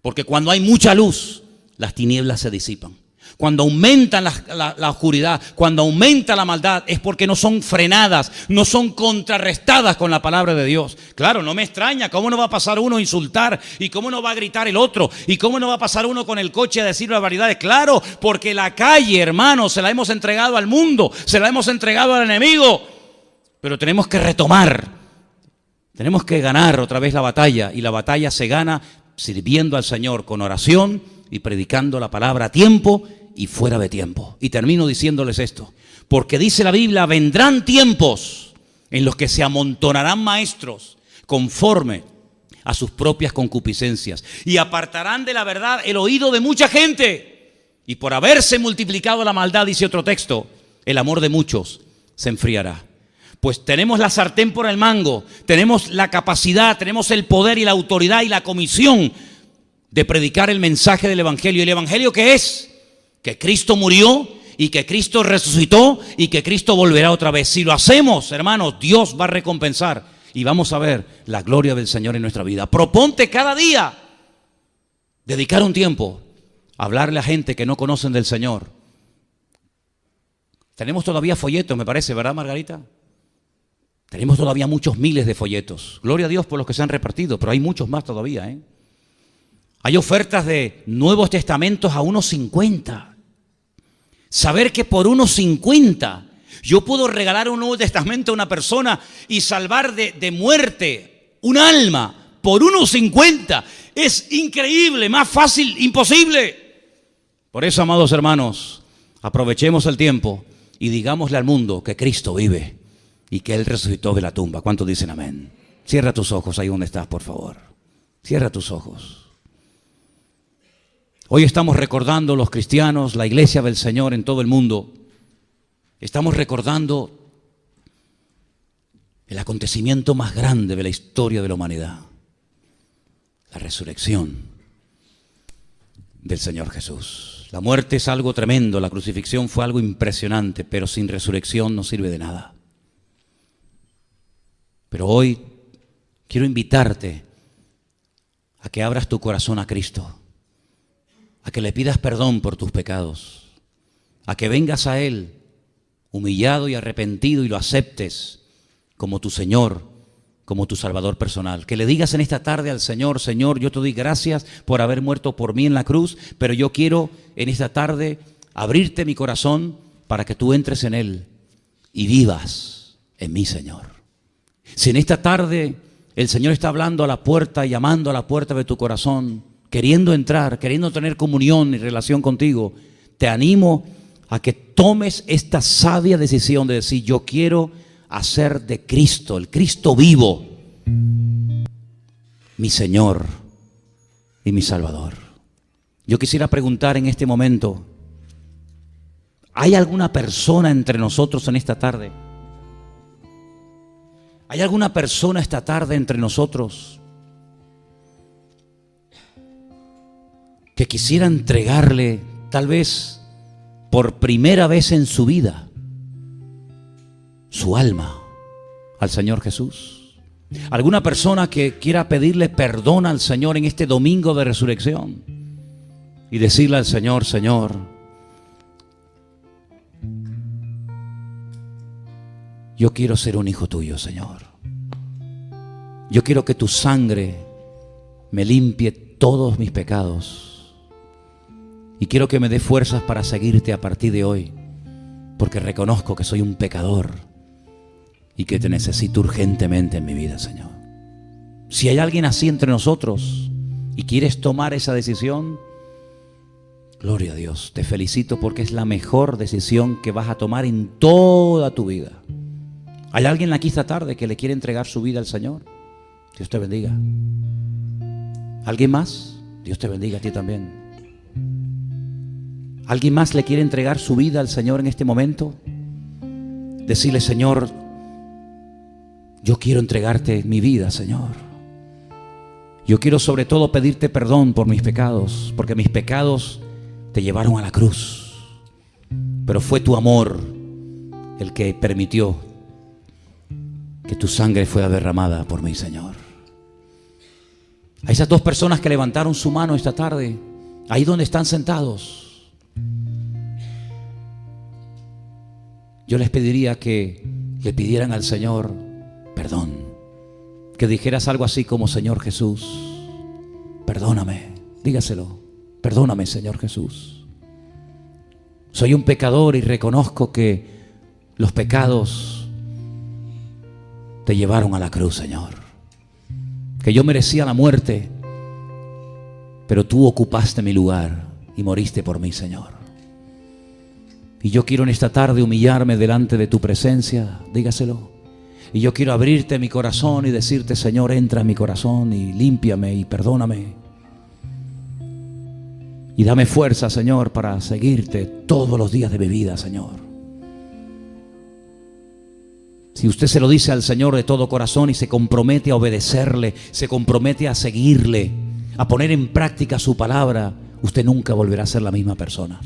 Porque cuando hay mucha luz, las tinieblas se disipan. Cuando aumenta la oscuridad, cuando aumenta la maldad, es porque no son frenadas, no son contrarrestadas con la palabra de Dios. Claro, no me extraña. ¿Cómo no va a pasar uno a insultar? ¿Y cómo no va a gritar el otro? ¿Y cómo no va a pasar uno con el coche a decir barbaridades? Claro, porque la calle, hermanos, se la hemos entregado al mundo, se la hemos entregado al enemigo. Pero tenemos que retomar, tenemos que ganar otra vez la batalla. Y la batalla se gana sirviendo al Señor con oración y predicando la palabra a tiempo y fuera de tiempo. Y termino diciéndoles esto: porque dice la Biblia, vendrán tiempos en los que se amontonarán maestros conforme a sus propias concupiscencias y apartarán de la verdad el oído de mucha gente, y por haberse multiplicado la maldad, dice otro texto, el amor de muchos se enfriará. Pues tenemos la sartén por el mango, tenemos la capacidad, tenemos el poder y la autoridad y la comisión de predicar el mensaje del Evangelio. ¿Y el Evangelio qué es? Que Cristo murió y que Cristo resucitó y que Cristo volverá otra vez. Si lo hacemos, hermanos, Dios va a recompensar y vamos a ver la gloria del Señor en nuestra vida. Proponte cada día dedicar un tiempo a hablarle a gente que no conocen del Señor. Tenemos todavía folletos, me parece, ¿verdad, Margarita? Tenemos todavía muchos miles de folletos. Gloria a Dios por los que se han repartido, pero hay muchos más todavía, ¿eh? Hay ofertas de Nuevos Testamentos a unos 50. Saber que por unos 50 yo puedo regalar un Nuevo Testamento a una persona y salvar de muerte un alma por unos 50 es increíble, más fácil, imposible. Por eso, amados hermanos, aprovechemos el tiempo y digámosle al mundo que Cristo vive y que Él resucitó de la tumba. ¿Cuántos dicen amén? Cierra tus ojos ahí donde estás, por favor. Cierra tus ojos. Hoy estamos recordando los cristianos, la iglesia del Señor en todo el mundo. Estamos recordando el acontecimiento más grande de la historia de la humanidad. La resurrección del Señor Jesús. La muerte es algo tremendo, la crucifixión fue algo impresionante, pero sin resurrección no sirve de nada. Pero hoy quiero invitarte a que abras tu corazón a Cristo, a que le pidas perdón por tus pecados, a que vengas a Él humillado y arrepentido y lo aceptes como tu Señor, como tu Salvador personal. Que le digas en esta tarde al Señor: Señor, yo te doy gracias por haber muerto por mí en la cruz, pero yo quiero en esta tarde abrirte mi corazón para que tú entres en Él y vivas en mí, Señor. Si en esta tarde el Señor está hablando a la puerta, llamando a la puerta de tu corazón, queriendo entrar, queriendo tener comunión y relación contigo, te animo a que tomes esta sabia decisión de decir: yo quiero hacer de Cristo, el Cristo vivo, mi Señor y mi Salvador. Yo quisiera preguntar en este momento: ¿hay alguna persona entre nosotros en esta tarde? ¿Hay alguna persona esta tarde entre nosotros que quisiera entregarle, tal vez por primera vez en su vida, su alma al Señor Jesús? ¿Alguna persona que quiera pedirle perdón al Señor en este domingo de resurrección y decirle al Señor: Señor, yo quiero ser un hijo tuyo, Señor. Yo quiero que tu sangre me limpie todos mis pecados. Y quiero que me dé fuerzas para seguirte a partir de hoy, porque reconozco que soy un pecador y que te necesito urgentemente en mi vida, Señor. Si hay alguien así entre nosotros y quieres tomar esa decisión, gloria a Dios, te felicito, porque es la mejor decisión que vas a tomar en toda tu vida. ¿Hay alguien aquí esta tarde que le quiere entregar su vida al Señor? Dios te bendiga. ¿Alguien más? Dios te bendiga a ti también. ¿Alguien más le quiere entregar su vida al Señor en este momento? Decirle: Señor, yo quiero entregarte mi vida, Señor. Yo quiero sobre todo pedirte perdón por mis pecados, porque mis pecados te llevaron a la cruz, pero fue tu amor el que permitió que tu sangre fuera derramada por mí, Señor. A esas dos personas que levantaron su mano esta tarde, ahí donde están sentados, yo les pediría que le pidieran al Señor perdón, que dijeras algo así como: Señor Jesús, perdóname. Dígaselo: perdóname, Señor Jesús. Soy un pecador y reconozco que los pecados te llevaron a la cruz, Señor. Que yo merecía la muerte, pero tú ocupaste mi lugar y moriste por mí, Señor. Y yo quiero en esta tarde humillarme delante de tu presencia. Dígaselo. Y yo quiero abrirte mi corazón y decirte: Señor, entra en mi corazón y límpiame y perdóname. Y dame fuerza, Señor, para seguirte todos los días de mi vida, Señor. Si usted se lo dice al Señor de todo corazón y se compromete a obedecerle, se compromete a seguirle, a poner en práctica su palabra, usted nunca volverá a ser la misma persona.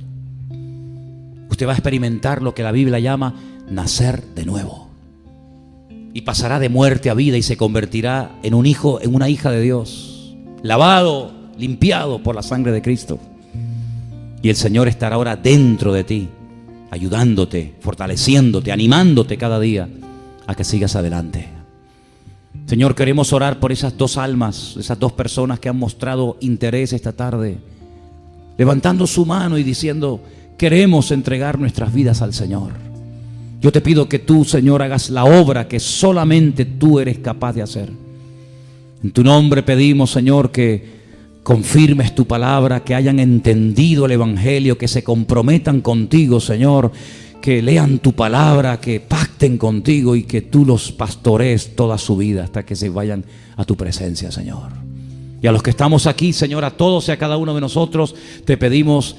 Usted va a experimentar lo que la Biblia llama nacer de nuevo. Y pasará de muerte a vida y se convertirá en un hijo, en una hija de Dios, lavado, limpiado por la sangre de Cristo. Y el Señor estará ahora dentro de ti, ayudándote, fortaleciéndote, animándote cada día a que sigas adelante. Señor, queremos orar por esas dos almas, esas dos personas que han mostrado interés esta tarde, levantando su mano y diciendo: queremos entregar nuestras vidas al Señor. Yo te pido que tú, Señor, hagas la obra que solamente tú eres capaz de hacer. En tu nombre pedimos, Señor, que confirmes tu palabra, que hayan entendido el Evangelio, que se comprometan contigo, Señor, que lean tu palabra, que pacten contigo y que tú los pastorees toda su vida hasta que se vayan a tu presencia, Señor. Y a los que estamos aquí, Señor, a todos y a cada uno de nosotros, te pedimos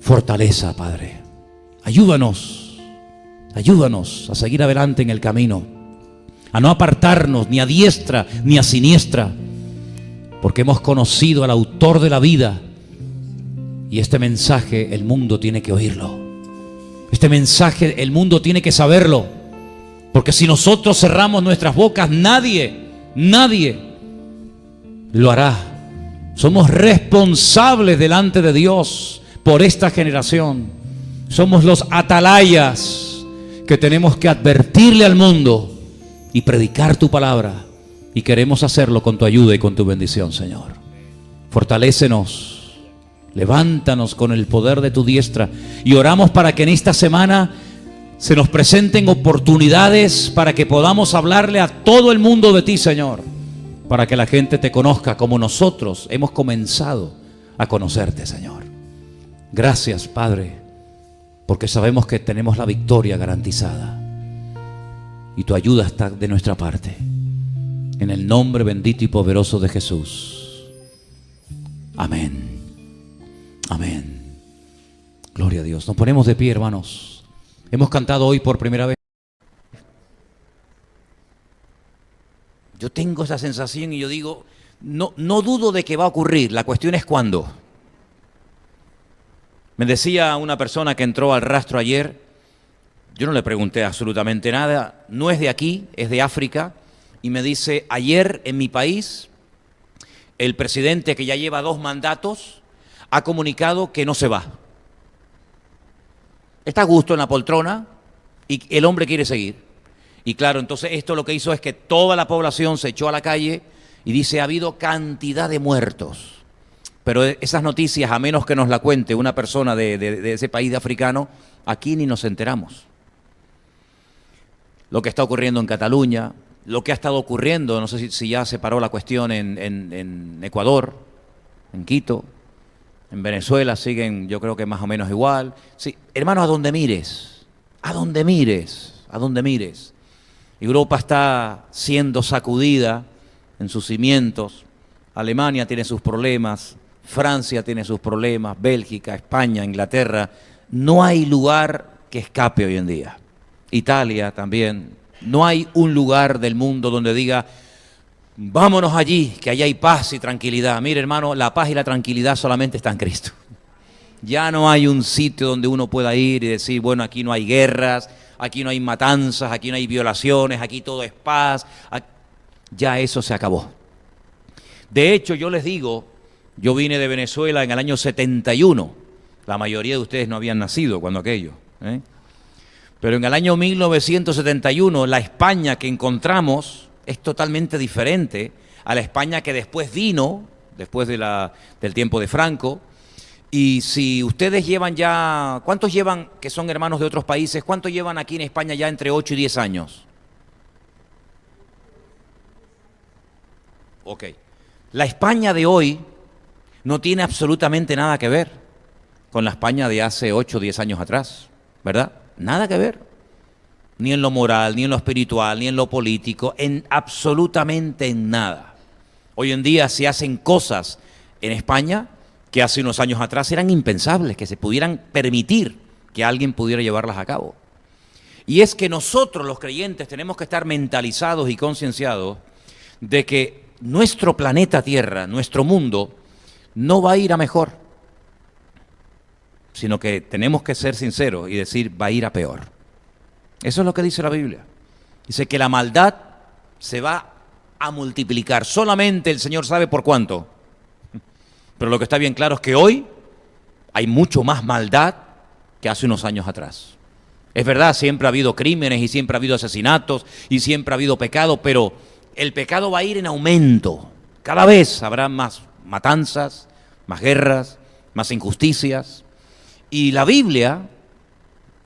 fortaleza, Padre. Ayúdanos a seguir adelante en el camino, a no apartarnos ni a diestra ni a siniestra, porque hemos conocido al autor de la vida, y este mensaje el mundo tiene que oírlo. Este mensaje el mundo tiene que saberlo, porque si nosotros cerramos nuestras bocas, nadie lo hará Somos responsables delante de Dios por esta generación. Somos los atalayas que tenemos que advertirle al mundo y predicar tu palabra. Y queremos hacerlo con tu ayuda y con tu bendición, Señor. Fortalécenos, levántanos con el poder de tu diestra. Y oramos para que en esta semana se nos presenten oportunidades para que podamos hablarle a todo el mundo de ti, Señor. Para que la gente te conozca como nosotros hemos comenzado a conocerte, Señor. Gracias, Padre, porque sabemos que tenemos la victoria garantizada. Y tu ayuda está de nuestra parte. En el nombre bendito y poderoso de Jesús. Amén. Amén. Gloria a Dios. Nos ponemos de pie, hermanos. Hemos cantado hoy por primera vez. Yo tengo esa sensación y yo digo, no dudo de que va a ocurrir. La cuestión es cuándo. Me decía una persona que entró al rastro ayer, yo no le pregunté absolutamente nada, no es de aquí, es de África. Y me dice, ayer en mi país, el presidente que ya lleva 2 mandatos ha comunicado que no se va. Está a gusto en la poltrona y el hombre quiere seguir. Y claro, entonces esto lo que hizo es que toda la población se echó a la calle y dice, ha habido cantidad de muertos. Pero esas noticias, a menos que nos la cuente una persona de ese país africano, aquí ni nos enteramos. Lo que está ocurriendo en Cataluña, lo que ha estado ocurriendo, no sé si ya se paró la cuestión en Ecuador, en Quito, en Venezuela siguen, yo creo que más o menos igual. Sí, hermanos, a donde mires, a donde mires, a donde mires. Europa está siendo sacudida en sus cimientos. Alemania tiene sus problemas, Francia tiene sus problemas, Bélgica, España, Inglaterra. No hay lugar que escape hoy en día. Italia también. No hay un lugar del mundo donde diga, vámonos allí, que allá hay paz y tranquilidad. Mire, hermano, la paz y la tranquilidad solamente está en Cristo. Ya no hay un sitio donde uno pueda ir y decir, bueno, aquí no hay guerras, aquí no hay matanzas, aquí no hay violaciones, aquí todo es paz. Ya eso se acabó. De hecho, yo les digo, yo vine de Venezuela en el año 71. La mayoría de ustedes no habían nacido cuando aquello, Pero en el año 1971, la España que encontramos es totalmente diferente a la España que después vino, después del tiempo de Franco. Y si ustedes llevan ya, ¿cuántos llevan que son hermanos de otros países? ¿Cuántos llevan aquí en España ya entre 8 y 10 años? Ok. La España de hoy no tiene absolutamente nada que ver con la España de hace 8 o 10 años atrás, ¿verdad? Nada que ver, ni en lo moral, ni en lo espiritual, ni en lo político, en absolutamente en nada. Hoy en día se hacen cosas en España que hace unos años atrás eran impensables, que se pudieran permitir que alguien pudiera llevarlas a cabo. Y es que nosotros los creyentes tenemos que estar mentalizados y concienciados de que nuestro planeta Tierra, nuestro mundo, no va a ir a mejor, sino que tenemos que ser sinceros y decir, va a ir a peor. Eso es lo que dice la Biblia. Dice que la maldad se va a multiplicar. Solamente el Señor sabe por cuánto. Pero lo que está bien claro es que hoy hay mucho más maldad que hace unos años atrás. Es verdad, siempre ha habido crímenes y siempre ha habido asesinatos y siempre ha habido pecado, pero el pecado va a ir en aumento. Cada vez habrá más matanzas, más guerras, más injusticias. Y la Biblia,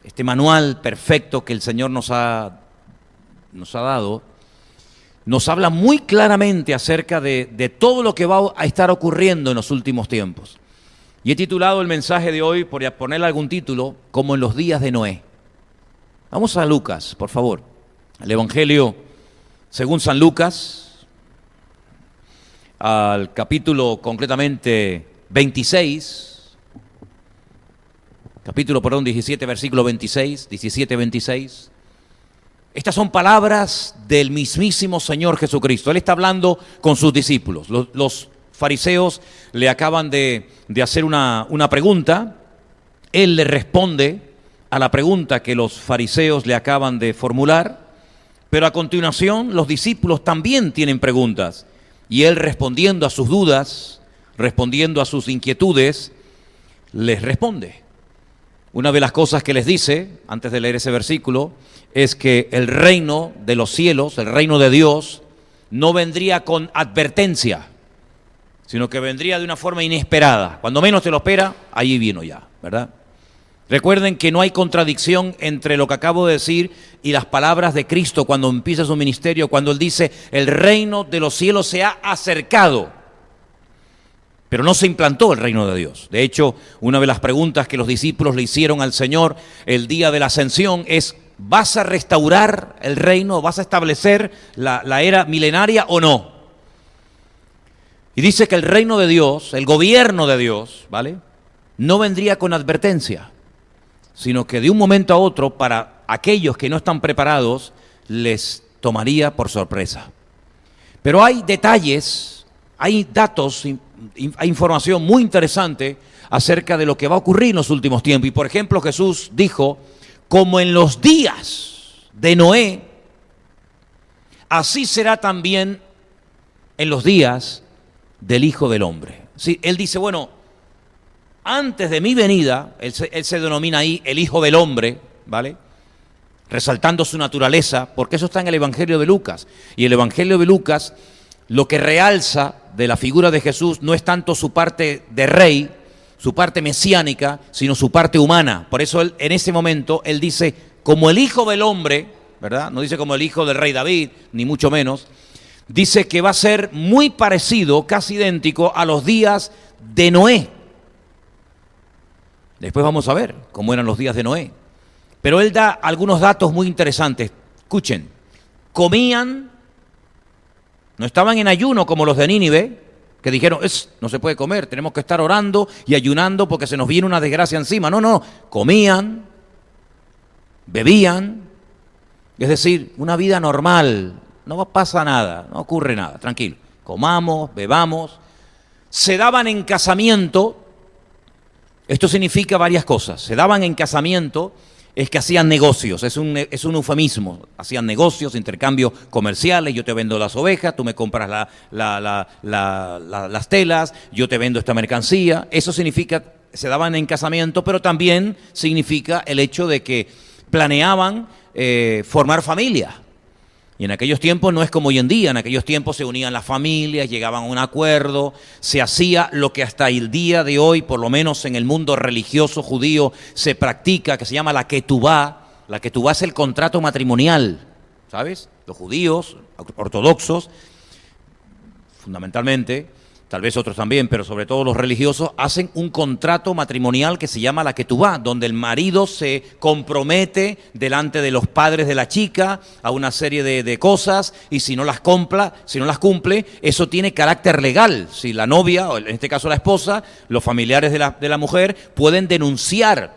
este manual perfecto que el Señor nos ha dado, nos habla muy claramente acerca de todo lo que va a estar ocurriendo en los últimos tiempos. Y he titulado el mensaje de hoy, por ponerle algún título, como en los días de Noé. Vamos a Lucas, por favor. El Evangelio según San Lucas, al capítulo concretamente 26, capítulo, 17, versículo 26, 17, 26. Estas son palabras del mismísimo Señor Jesucristo. Él está hablando con sus discípulos. Los fariseos le acaban de hacer una pregunta. Él le responde a la pregunta que los fariseos le acaban de formular. Pero a continuación los discípulos también tienen preguntas. Y él, respondiendo a sus dudas, respondiendo a sus inquietudes, les responde. Una de las cosas que les dice, antes de leer ese versículo, es que el reino de los cielos, el reino de Dios, no vendría con advertencia, sino que vendría de una forma inesperada. Cuando menos te lo espera, allí vino ya, ¿verdad? Recuerden que no hay contradicción entre lo que acabo de decir y las palabras de Cristo cuando empieza su ministerio, cuando Él dice, el reino de los cielos se ha acercado, pero no se implantó el reino de Dios. De hecho, una de las preguntas que los discípulos le hicieron al Señor el día de la ascensión es, ¿vas a restaurar el reino? ¿Vas a establecer la era milenaria o no? Y dice que el reino de Dios, el gobierno de Dios, ¿vale?, no vendría con advertencia, sino que de un momento a otro, para aquellos que no están preparados, les tomaría por sorpresa. Pero hay detalles, hay datos, hay información muy interesante acerca de lo que va a ocurrir en los últimos tiempos. Y por ejemplo, Jesús dijo, como en los días de Noé, así será también en los días del Hijo del Hombre. Sí, Él dice, bueno, antes de mi venida, él se denomina ahí el Hijo del Hombre, ¿vale?, resaltando su naturaleza, porque eso está en el Evangelio de Lucas. Y el Evangelio de Lucas lo que realza de la figura de Jesús no es tanto su parte de rey, su parte mesiánica, sino su parte humana. Por eso en ese momento él dice, como el Hijo del Hombre, ¿verdad? No dice como el hijo del rey David, ni mucho menos. Dice que va a ser muy parecido, casi idéntico a los días de Noé. Después vamos a ver cómo eran los días de Noé. Pero él da algunos datos muy interesantes. Escuchen, comían, no estaban en ayuno como los de Nínive, que dijeron, no se puede comer, tenemos que estar orando y ayunando porque se nos viene una desgracia encima. No, comían, bebían, es decir, una vida normal, no pasa nada, no ocurre nada, tranquilo. Comamos, bebamos, se daban en casamiento. Esto significa varias cosas. Se daban en casamiento, es que hacían negocios, es un eufemismo. Hacían negocios, intercambios comerciales, yo te vendo las ovejas, tú me compras las telas, yo te vendo esta mercancía. Eso significa, se daban en casamiento, pero también significa el hecho de que planeaban formar familia. Y en aquellos tiempos no es como hoy en día, en aquellos tiempos se unían las familias, llegaban a un acuerdo, se hacía lo que hasta el día de hoy, por lo menos en el mundo religioso judío, se practica, que se llama la ketubá. La ketubá es el contrato matrimonial, ¿sabes? Los judíos ortodoxos, fundamentalmente, tal vez otros también, pero sobre todo los religiosos, hacen un contrato matrimonial que se llama la ketubá, donde el marido se compromete delante de los padres de la chica a una serie de cosas, y si no las cumple, eso tiene carácter legal. Si la novia, o en este caso la esposa, los familiares de la mujer pueden denunciar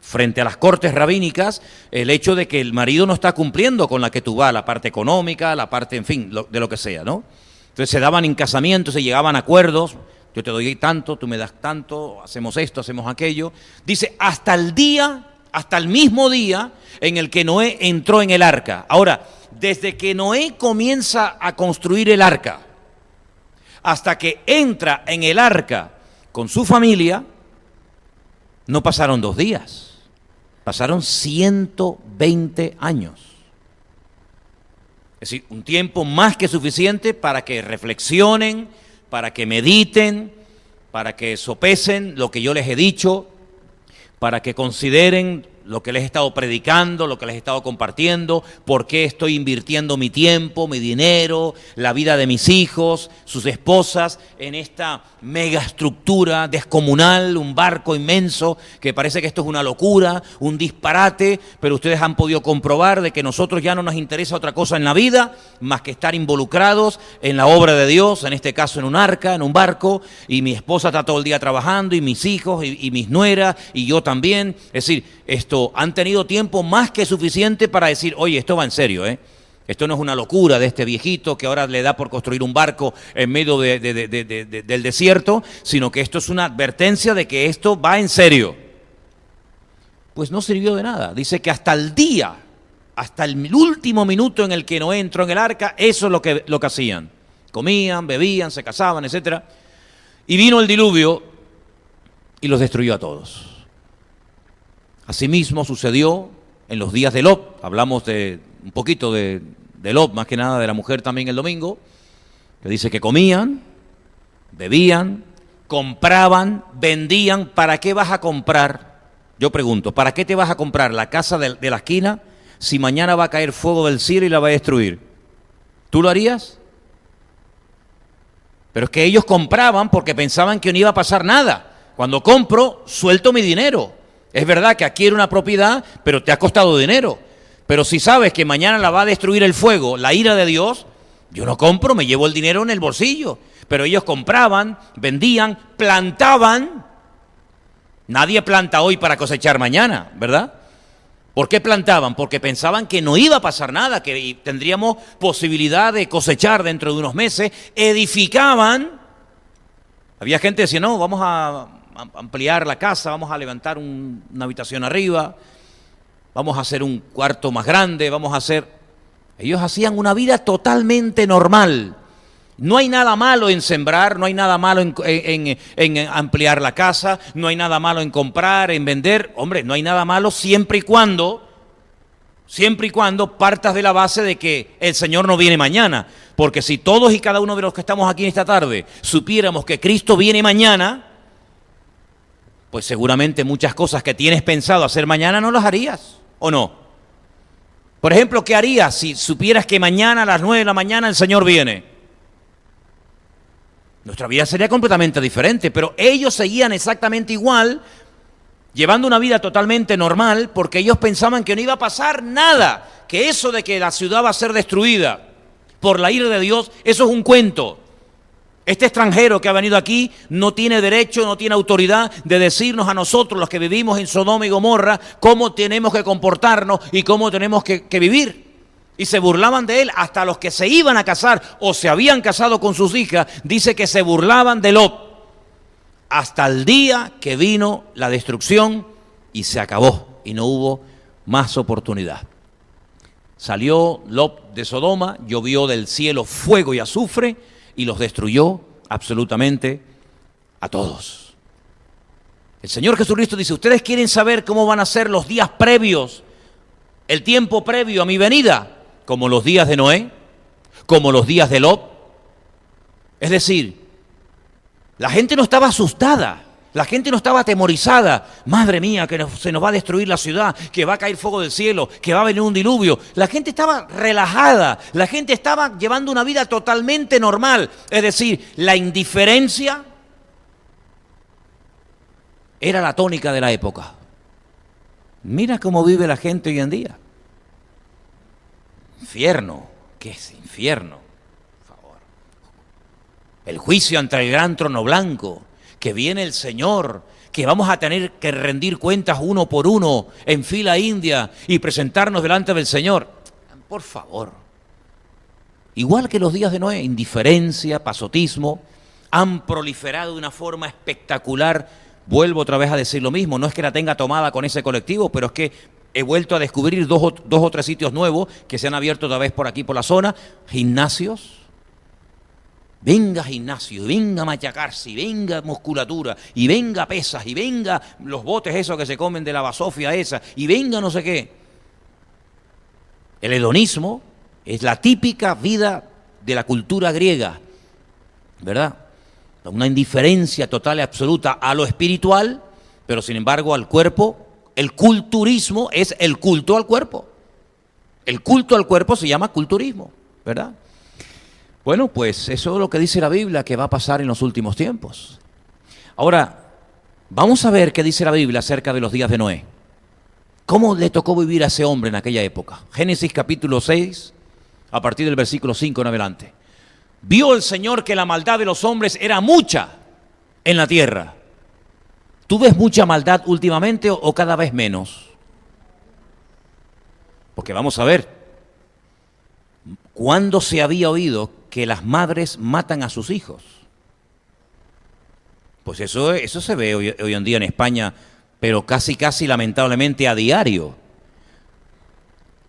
frente a las cortes rabínicas el hecho de que el marido no está cumpliendo con la ketubá, la parte económica, la parte, en fin, de lo que sea, ¿no? Entonces se daban en casamiento, se llegaban a acuerdos, yo te doy tanto, tú me das tanto, hacemos esto, hacemos aquello. Dice, hasta el mismo día en el que Noé entró en el arca. Ahora, desde que Noé comienza a construir el arca, hasta que entra en el arca con su familia, no pasaron 2 días, pasaron 120 años. Es decir, un tiempo más que suficiente para que reflexionen, para que mediten, para que sopesen lo que yo les he dicho, para que consideren lo que les he estado predicando, lo que les he estado compartiendo, por qué estoy invirtiendo mi tiempo, mi dinero, la vida de mis hijos, sus esposas, en esta megaestructura descomunal, un barco inmenso, que parece que esto es una locura, un disparate, pero ustedes han podido comprobar de que nosotros ya no nos interesa otra cosa en la vida, más que estar involucrados en la obra de Dios, en este caso en un arca, en un barco, y mi esposa está todo el día trabajando, y mis hijos, y mis nueras, y yo también. Es decir, han tenido tiempo más que suficiente para decir, oye, esto va en serio, ¿eh? Esto no es una locura de este viejito que ahora le da por construir un barco en medio del desierto, sino que esto es una advertencia de que esto va en serio. Pues no sirvió de nada. Dice que hasta el último minuto en el que Noé entró en el arca, eso es lo que hacían. Comían, bebían, se casaban, etc. Y vino el diluvio y los destruyó a todos. Asimismo sucedió en los días de Lot. Hablamos un poquito de Lot, más que nada de la mujer también el domingo, que dice que comían, bebían, compraban, vendían. ¿Para qué vas a comprar? Yo pregunto, ¿para qué te vas a comprar la casa de la esquina si mañana va a caer fuego del cielo y la va a destruir? ¿Tú lo harías? Pero es que ellos compraban porque pensaban que no iba a pasar nada. Cuando compro, suelto mi dinero. Es verdad que adquiero una propiedad, pero te ha costado dinero. Pero si sabes que mañana la va a destruir el fuego, la ira de Dios, yo no compro, me llevo el dinero en el bolsillo. Pero ellos compraban, vendían, plantaban. Nadie planta hoy para cosechar mañana, ¿verdad? ¿Por qué plantaban? Porque pensaban que no iba a pasar nada, que tendríamos posibilidad de cosechar dentro de unos meses. Edificaban. Había gente que decía, no, vamos a ampliar la casa, vamos a levantar una habitación arriba, vamos a hacer un cuarto más grande, vamos a hacer... Ellos hacían una vida totalmente normal. No hay nada malo en sembrar, no hay nada malo en ampliar la casa, no hay nada malo en comprar, en vender. Hombre, no hay nada malo siempre y cuando partas de la base de que el Señor no viene mañana. Porque si todos y cada uno de los que estamos aquí en esta tarde supiéramos que Cristo viene mañana, pues seguramente muchas cosas que tienes pensado hacer mañana no las harías, ¿o no? Por ejemplo, ¿qué harías si supieras que mañana a las 9 de la mañana el Señor viene? Nuestra vida sería completamente diferente, pero ellos seguían exactamente igual, llevando una vida totalmente normal, porque ellos pensaban que no iba a pasar nada, que eso de que la ciudad va a ser destruida por la ira de Dios, eso es un cuento. Este extranjero que ha venido aquí no tiene derecho, no tiene autoridad de decirnos a nosotros, los que vivimos en Sodoma y Gomorra, cómo tenemos que comportarnos y cómo tenemos que vivir. Y se burlaban de él, hasta los que se iban a casar o se habían casado con sus hijas, dice que se burlaban de Lot, hasta el día que vino la destrucción y se acabó y no hubo más oportunidad. Salió Lot de Sodoma, llovió del cielo fuego y azufre y los destruyó absolutamente a todos. El Señor Jesucristo dice, ¿ustedes quieren saber cómo van a ser los días previos, el tiempo previo a mi venida? Como los días de Noé, como los días de Lot. Es decir, la gente no estaba asustada, la gente no estaba atemorizada. Madre mía, que se nos va a destruir la ciudad, que va a caer fuego del cielo, que va a venir un diluvio. La gente estaba relajada, la gente estaba llevando una vida totalmente normal. Es decir, la indiferencia era la tónica de la época. Mira cómo vive la gente hoy en día. Infierno, ¿qué es infierno? Por favor. El juicio ante el gran trono blanco, que viene el Señor, que vamos a tener que rendir cuentas uno por uno en fila india y presentarnos delante del Señor. Por favor. Igual que los días de Noé, indiferencia, pasotismo, han proliferado de una forma espectacular. Vuelvo otra vez a decir lo mismo, no es que la tenga tomada con ese colectivo, pero es que he vuelto a descubrir dos o tres sitios nuevos que se han abierto otra vez por aquí, por la zona. Gimnasios. Venga gimnasio, venga machacarse, y venga musculatura, y venga pesas, y venga los botes esos que se comen de la basofia esa, y venga no sé qué. El hedonismo es la típica vida de la cultura griega, ¿verdad? Una indiferencia total y absoluta a lo espiritual, pero sin embargo al cuerpo. El culturismo es el culto al cuerpo. El culto al cuerpo se llama culturismo, ¿verdad? Bueno, pues eso es lo que dice la Biblia que va a pasar en los últimos tiempos. Ahora, vamos a ver qué dice la Biblia acerca de los días de Noé. ¿Cómo le tocó vivir a ese hombre en aquella época? Génesis capítulo 6, a partir del versículo 5 en adelante. Vio el Señor que la maldad de los hombres era mucha en la tierra. ¿Tú ves mucha maldad últimamente o cada vez menos? Porque vamos a ver, ¿cuándo se había oído que las madres matan a sus hijos? Pues eso se ve hoy en día en España, pero casi lamentablemente a diario.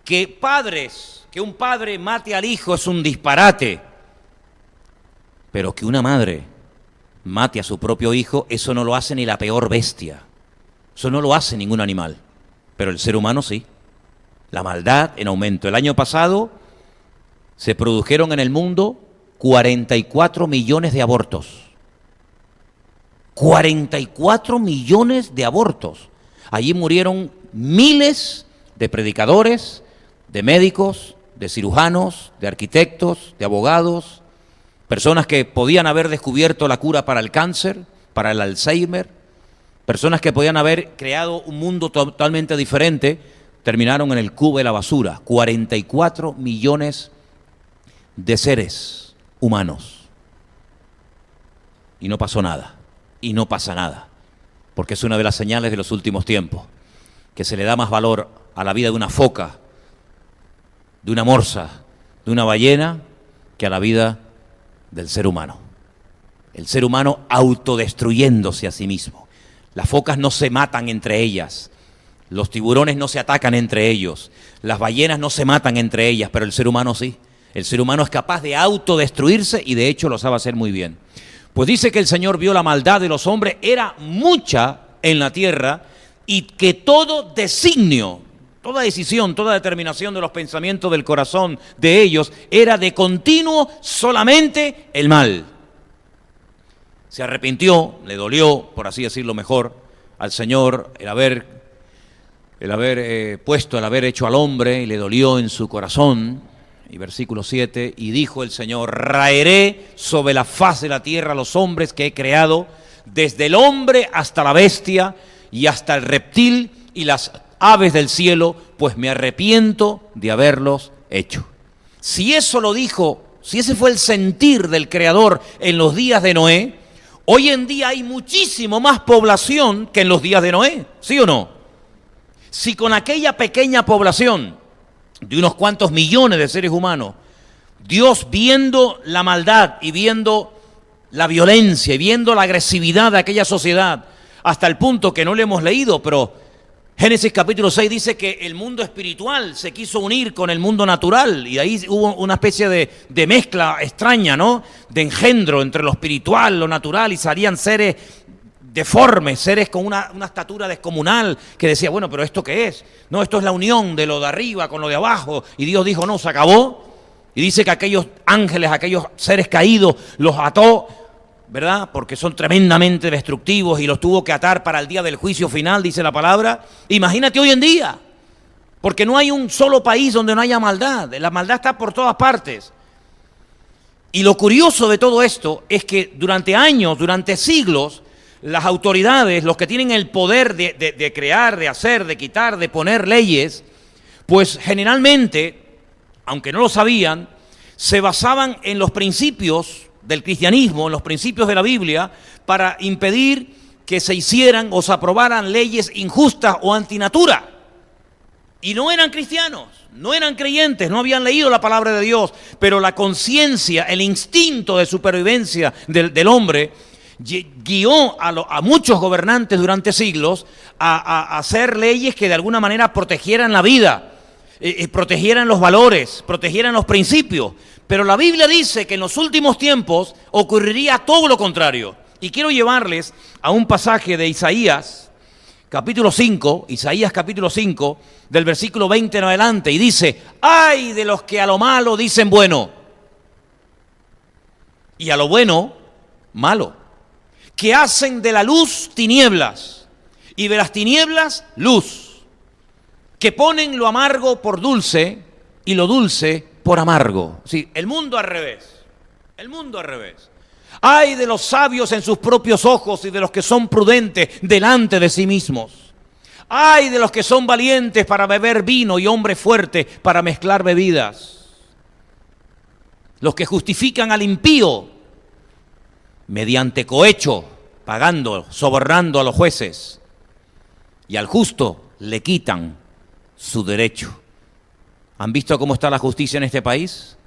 Que un padre mate al hijo es un disparate, pero que una madre mate a su propio hijo, eso no lo hace ni la peor bestia. Eso no lo hace ningún animal. Pero el ser humano sí. La maldad en aumento. El año pasado se produjeron en el mundo 44 millones de abortos. 44 millones de abortos. Allí murieron miles de predicadores, de médicos, de cirujanos, de arquitectos, de abogados, personas que podían haber descubierto la cura para el cáncer, para el Alzheimer, personas que podían haber creado un mundo totalmente diferente, terminaron en el cubo de la basura. 44 millones de seres humanos. Y no pasó nada. Y no pasa nada. Porque es una de las señales de los últimos tiempos. Que se le da más valor a la vida de una foca, de una morsa, de una ballena, que a la vida del ser humano. El ser humano autodestruyéndose a sí mismo. Las focas no se matan entre ellas. Los tiburones no se atacan entre ellos. Las ballenas no se matan entre ellas, pero el ser humano sí. El ser humano es capaz de autodestruirse y de hecho lo sabe hacer muy bien. Pues dice que el Señor vio la maldad de los hombres, era mucha en la tierra y que todo designio, toda decisión, toda determinación de los pensamientos del corazón de ellos era de continuo solamente el mal. Se arrepintió, le dolió, por así decirlo mejor, al Señor el haber hecho al hombre y le dolió en su corazón. Y versículo 7, y dijo el Señor, raeré sobre la faz de la tierra a los hombres que he creado, desde el hombre hasta la bestia y hasta el reptil y las aves del cielo, pues me arrepiento de haberlos hecho. Si eso lo dijo, si ese fue el sentir del Creador en los días de Noé, hoy en día hay muchísimo más población que en los días de Noé, ¿sí o no? Si con aquella pequeña población de unos cuantos millones de seres humanos, Dios viendo la maldad y viendo la violencia y viendo la agresividad de aquella sociedad, hasta el punto que no le hemos leído, pero Génesis capítulo 6 dice que el mundo espiritual se quiso unir con el mundo natural y ahí hubo una especie de mezcla extraña, ¿no? De engendro entre lo espiritual, lo natural, y salían seres deformes, seres con una estatura descomunal, que decía, bueno, pero ¿esto qué es? No, esto es la unión de lo de arriba con lo de abajo. Y Dios dijo, no, se acabó. Y dice que aquellos ángeles, aquellos seres caídos, los ató, ¿verdad? Porque son tremendamente destructivos y los tuvo que atar para el día del juicio final, dice la palabra. Imagínate hoy en día, porque no hay un solo país donde no haya maldad. La maldad está por todas partes. Y lo curioso de todo esto es que durante años, durante siglos, las autoridades, los que tienen el poder de crear, de hacer, de quitar, de poner leyes, pues generalmente, aunque no lo sabían, se basaban en los principios del cristianismo, en los principios de la Biblia, para impedir que se hicieran o se aprobaran leyes injustas o antinatura. Y no eran cristianos, no eran creyentes, no habían leído la palabra de Dios, pero la conciencia, el instinto de supervivencia del hombre guió a muchos gobernantes durante siglos a hacer leyes que de alguna manera protegieran la vida, protegieran los valores, protegieran los principios. Pero la Biblia dice que en los últimos tiempos ocurriría todo lo contrario. Y quiero llevarles a un pasaje de Isaías, capítulo 5, del versículo 20 en adelante, y dice, ¡ay de los que a lo malo dicen bueno! Y a lo bueno, malo. Que hacen de la luz tinieblas y de las tinieblas luz, que ponen lo amargo por dulce y lo dulce por amargo. Sí, el mundo al revés, el mundo al revés. Ay de los sabios en sus propios ojos y de los que son prudentes delante de sí mismos. Ay de los que son valientes para beber vino y hombres fuertes para mezclar bebidas. Los que justifican al impío mediante cohecho, pagando, sobornando a los jueces, y al justo le quitan su derecho. ¿Han visto cómo está la justicia en este país?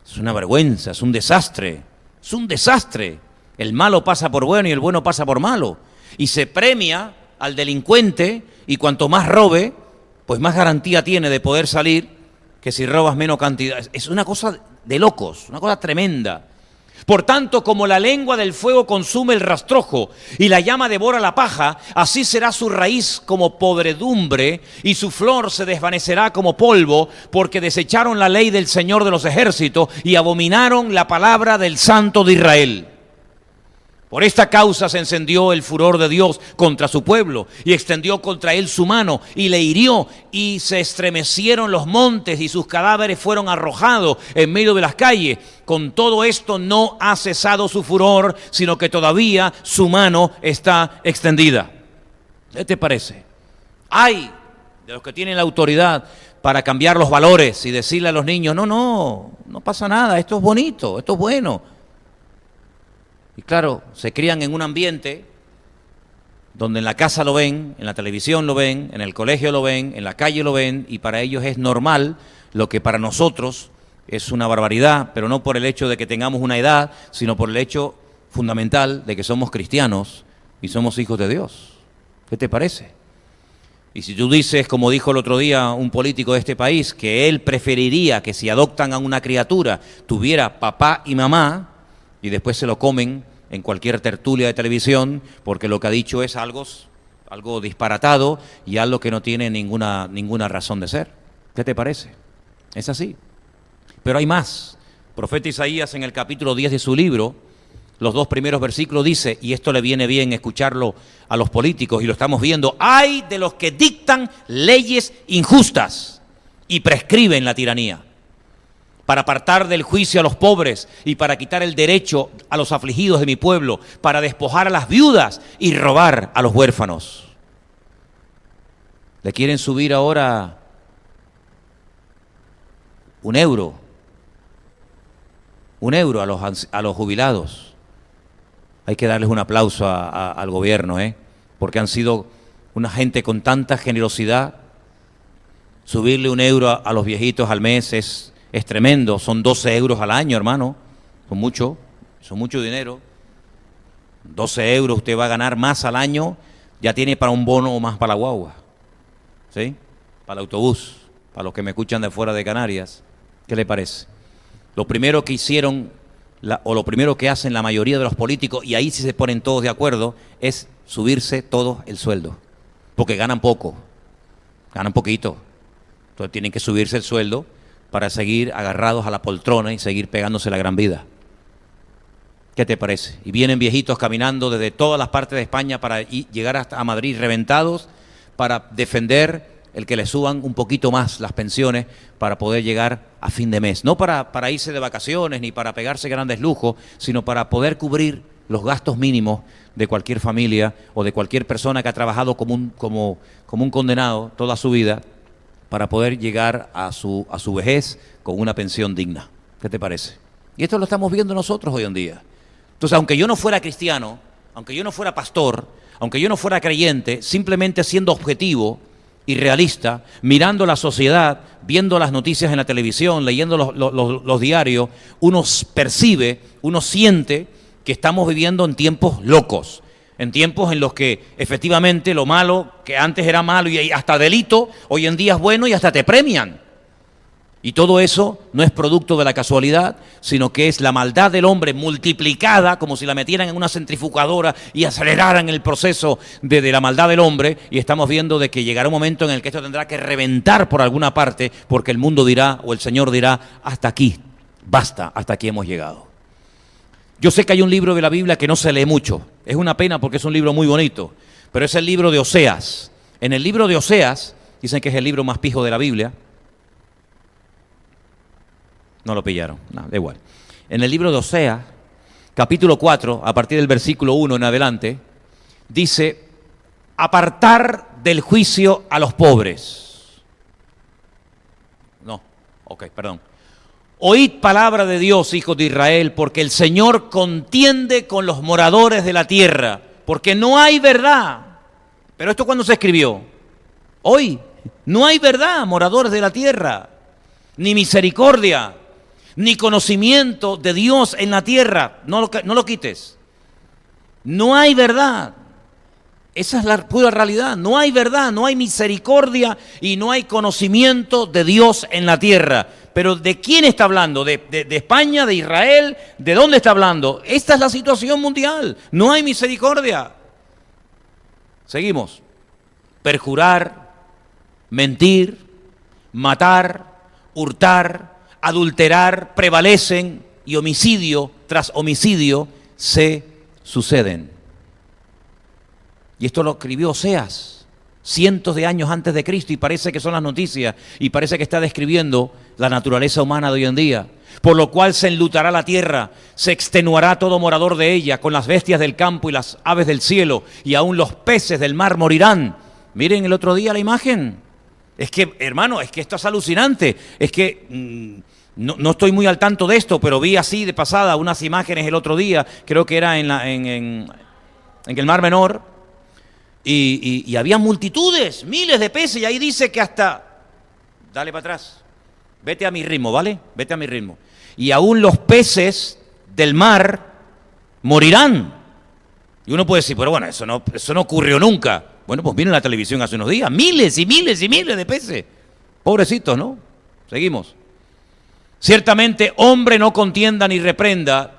Es una vergüenza, es un desastre, es un desastre. El malo pasa por bueno y el bueno pasa por malo. Y se premia al delincuente y cuanto más robe, pues más garantía tiene de poder salir que si robas menos cantidad. Es una cosa de locos, una cosa tremenda. Por tanto, como la lengua del fuego consume el rastrojo y la llama devora la paja, así será su raíz como podredumbre y su flor se desvanecerá como polvo, porque desecharon la ley del Señor de los ejércitos y abominaron la palabra del Santo de Israel. Por esta causa se encendió el furor de Dios contra su pueblo y extendió contra él su mano y le hirió, y se estremecieron los montes y sus cadáveres fueron arrojados en medio de las calles. Con todo esto no ha cesado su furor, sino que todavía su mano está extendida. ¿Qué te parece? Hay de los que tienen la autoridad para cambiar los valores y decirle a los niños, no pasa nada, esto es bonito, esto es bueno. Y claro, se crían en un ambiente donde en la casa lo ven, en la televisión lo ven, en el colegio lo ven, en la calle lo ven, y para ellos es normal lo que para nosotros es una barbaridad, pero no por el hecho de que tengamos una edad, sino por el hecho fundamental de que somos cristianos y somos hijos de Dios. ¿Qué te parece? Y si tú dices, como dijo el otro día un político de este país, que él preferiría que si adoptan a una criatura tuviera papá y mamá, y después se lo comen en cualquier tertulia de televisión, porque lo que ha dicho es algo disparatado y algo que no tiene ninguna razón de ser. ¿Qué te parece? Es así. Pero hay más. El profeta Isaías, en el capítulo 10 de su libro, los 2 primeros versículos dice, y esto le viene bien escucharlo a los políticos, y lo estamos viendo: hay de los que dictan leyes injustas y prescriben la tiranía, para apartar del juicio a los pobres y para quitar el derecho a los afligidos de mi pueblo, para despojar a las viudas y robar a los huérfanos. Le quieren subir ahora €1 a los jubilados. Hay que darles un aplauso al gobierno, porque han sido una gente con tanta generosidad. Subirle €1 a los viejitos al mes es tremendo. Son 12 euros al año, hermano. Son mucho dinero. 12 euros usted va a ganar más al año, ya tiene para un bono o más para la guagua, ¿sí? Para el autobús, para los que me escuchan de fuera de Canarias. ¿Qué le parece? Lo primero que hicieron, lo primero que hacen la mayoría de los políticos, y ahí sí se ponen todos de acuerdo, es subirse todos el sueldo, porque ganan poco, ganan poquito. Entonces tienen que subirse el sueldo para seguir agarrados a la poltrona y seguir pegándose la gran vida. ¿Qué te parece? Y vienen viejitos caminando desde todas las partes de España para llegar hasta Madrid reventados para defender el que les suban un poquito más las pensiones para poder llegar a fin de mes. No para irse de vacaciones ni para pegarse grandes lujos, sino para poder cubrir los gastos mínimos de cualquier familia o de cualquier persona que ha trabajado como un condenado toda su vida, para poder llegar a su vejez con una pensión digna. ¿Qué te parece? Y esto lo estamos viendo nosotros hoy en día. Entonces, aunque yo no fuera cristiano, aunque yo no fuera pastor, aunque yo no fuera creyente, simplemente siendo objetivo y realista, mirando la sociedad, viendo las noticias en la televisión, leyendo los diarios, uno percibe, uno siente que estamos viviendo en tiempos locos, en tiempos en los que efectivamente lo malo, que antes era malo y hasta delito, hoy en día es bueno y hasta te premian. Y todo eso no es producto de la casualidad, sino que es la maldad del hombre multiplicada, como si la metieran en una centrifugadora y aceleraran el proceso de la maldad del hombre. Y estamos viendo de que llegará un momento en el que esto tendrá que reventar por alguna parte, porque el mundo dirá, o el Señor dirá, hasta aquí, basta, hasta aquí hemos llegado. Yo sé que hay un libro de la Biblia que no se lee mucho. Es una pena porque es un libro muy bonito, pero es el libro de Oseas. En el libro de Oseas, dicen que es el libro más pijo de la Biblia. No lo pillaron, no, da igual. En el libro de Oseas, capítulo 4, a partir del versículo 1 en adelante, dice: apartar del juicio a los pobres. No, perdón. Oíd palabra de Dios, hijos de Israel, porque el Señor contiende con los moradores de la tierra, porque no hay verdad. Pero ¿esto cuándo se escribió? Hoy. No hay verdad, moradores de la tierra, ni misericordia, ni conocimiento de Dios en la tierra. No lo quites. No hay verdad. Esa es la pura realidad. No hay verdad, no hay misericordia y no hay conocimiento de Dios en la tierra. Pero ¿de quién está hablando? ¿De España? ¿De Israel? ¿De dónde está hablando? Esta es la situación mundial. No hay misericordia. Seguimos. Perjurar, mentir, matar, hurtar, adulterar, prevalecen y homicidio tras homicidio se suceden. Y esto lo escribió Oseas cientos de años antes de Cristo y parece que son las noticias y parece que está describiendo la naturaleza humana de hoy en día. Por lo cual se enlutará la tierra, se extenuará todo morador de ella, con las bestias del campo y las aves del cielo, y aún los peces del mar morirán. Miren el otro día la imagen. Es que, hermano, es que esto es alucinante. Es que no estoy muy al tanto de esto, pero vi así de pasada unas imágenes el otro día, creo que era en el Mar Menor, y había multitudes, miles de peces, y ahí dice que hasta... Dale para atrás. Vete a mi ritmo, ¿vale? Vete a mi ritmo. Y aún los peces del mar morirán. Y uno puede decir, pero bueno, eso no ocurrió nunca. Bueno, pues miren la televisión hace unos días, miles y miles y miles de peces. Pobrecitos, ¿no? Seguimos. Ciertamente, hombre no contienda ni reprenda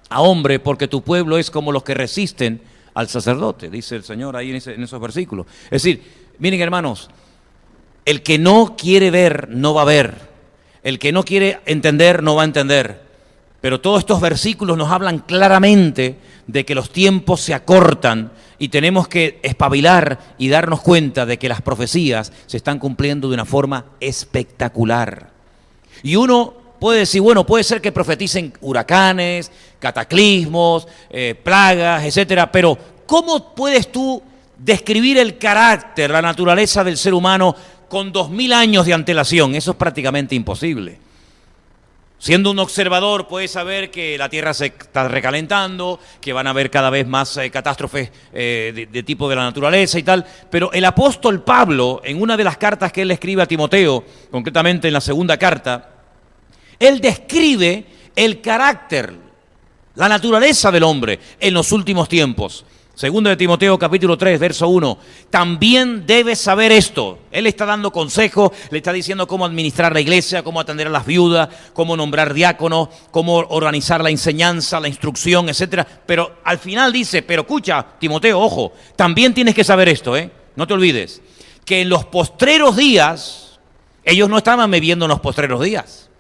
a hombre, porque tu pueblo es como los que resisten al sacerdote, dice el Señor ahí en esos versículos. Es decir, miren hermanos, el que no quiere ver, no va a ver. El que no quiere entender, no va a entender. Pero todos estos versículos nos hablan claramente de que los tiempos se acortan y tenemos que espabilar y darnos cuenta de que las profecías se están cumpliendo de una forma espectacular. Y uno puede decir, bueno, puede ser que profeticen huracanes, cataclismos, plagas, etcétera, pero ¿cómo puedes tú describir el carácter, la naturaleza del ser humano con 2000 años de antelación? Eso es prácticamente imposible. Siendo un observador puedes saber que la Tierra se está recalentando, que van a haber cada vez más catástrofes de tipo de la naturaleza y tal, pero el apóstol Pablo, en una de las cartas que él escribe a Timoteo, concretamente en la segunda carta, él describe el carácter, la naturaleza del hombre en los últimos tiempos. Segundo de Timoteo, capítulo 3, verso 1. También debes saber esto. Él está dando consejos, le está diciendo cómo administrar la iglesia, cómo atender a las viudas, cómo nombrar diáconos, cómo organizar la enseñanza, la instrucción, etcétera. Pero al final dice, pero escucha, Timoteo, ojo, también tienes que saber esto, no te olvides, que en los postreros días, ellos no estaban viviendo en los postreros días.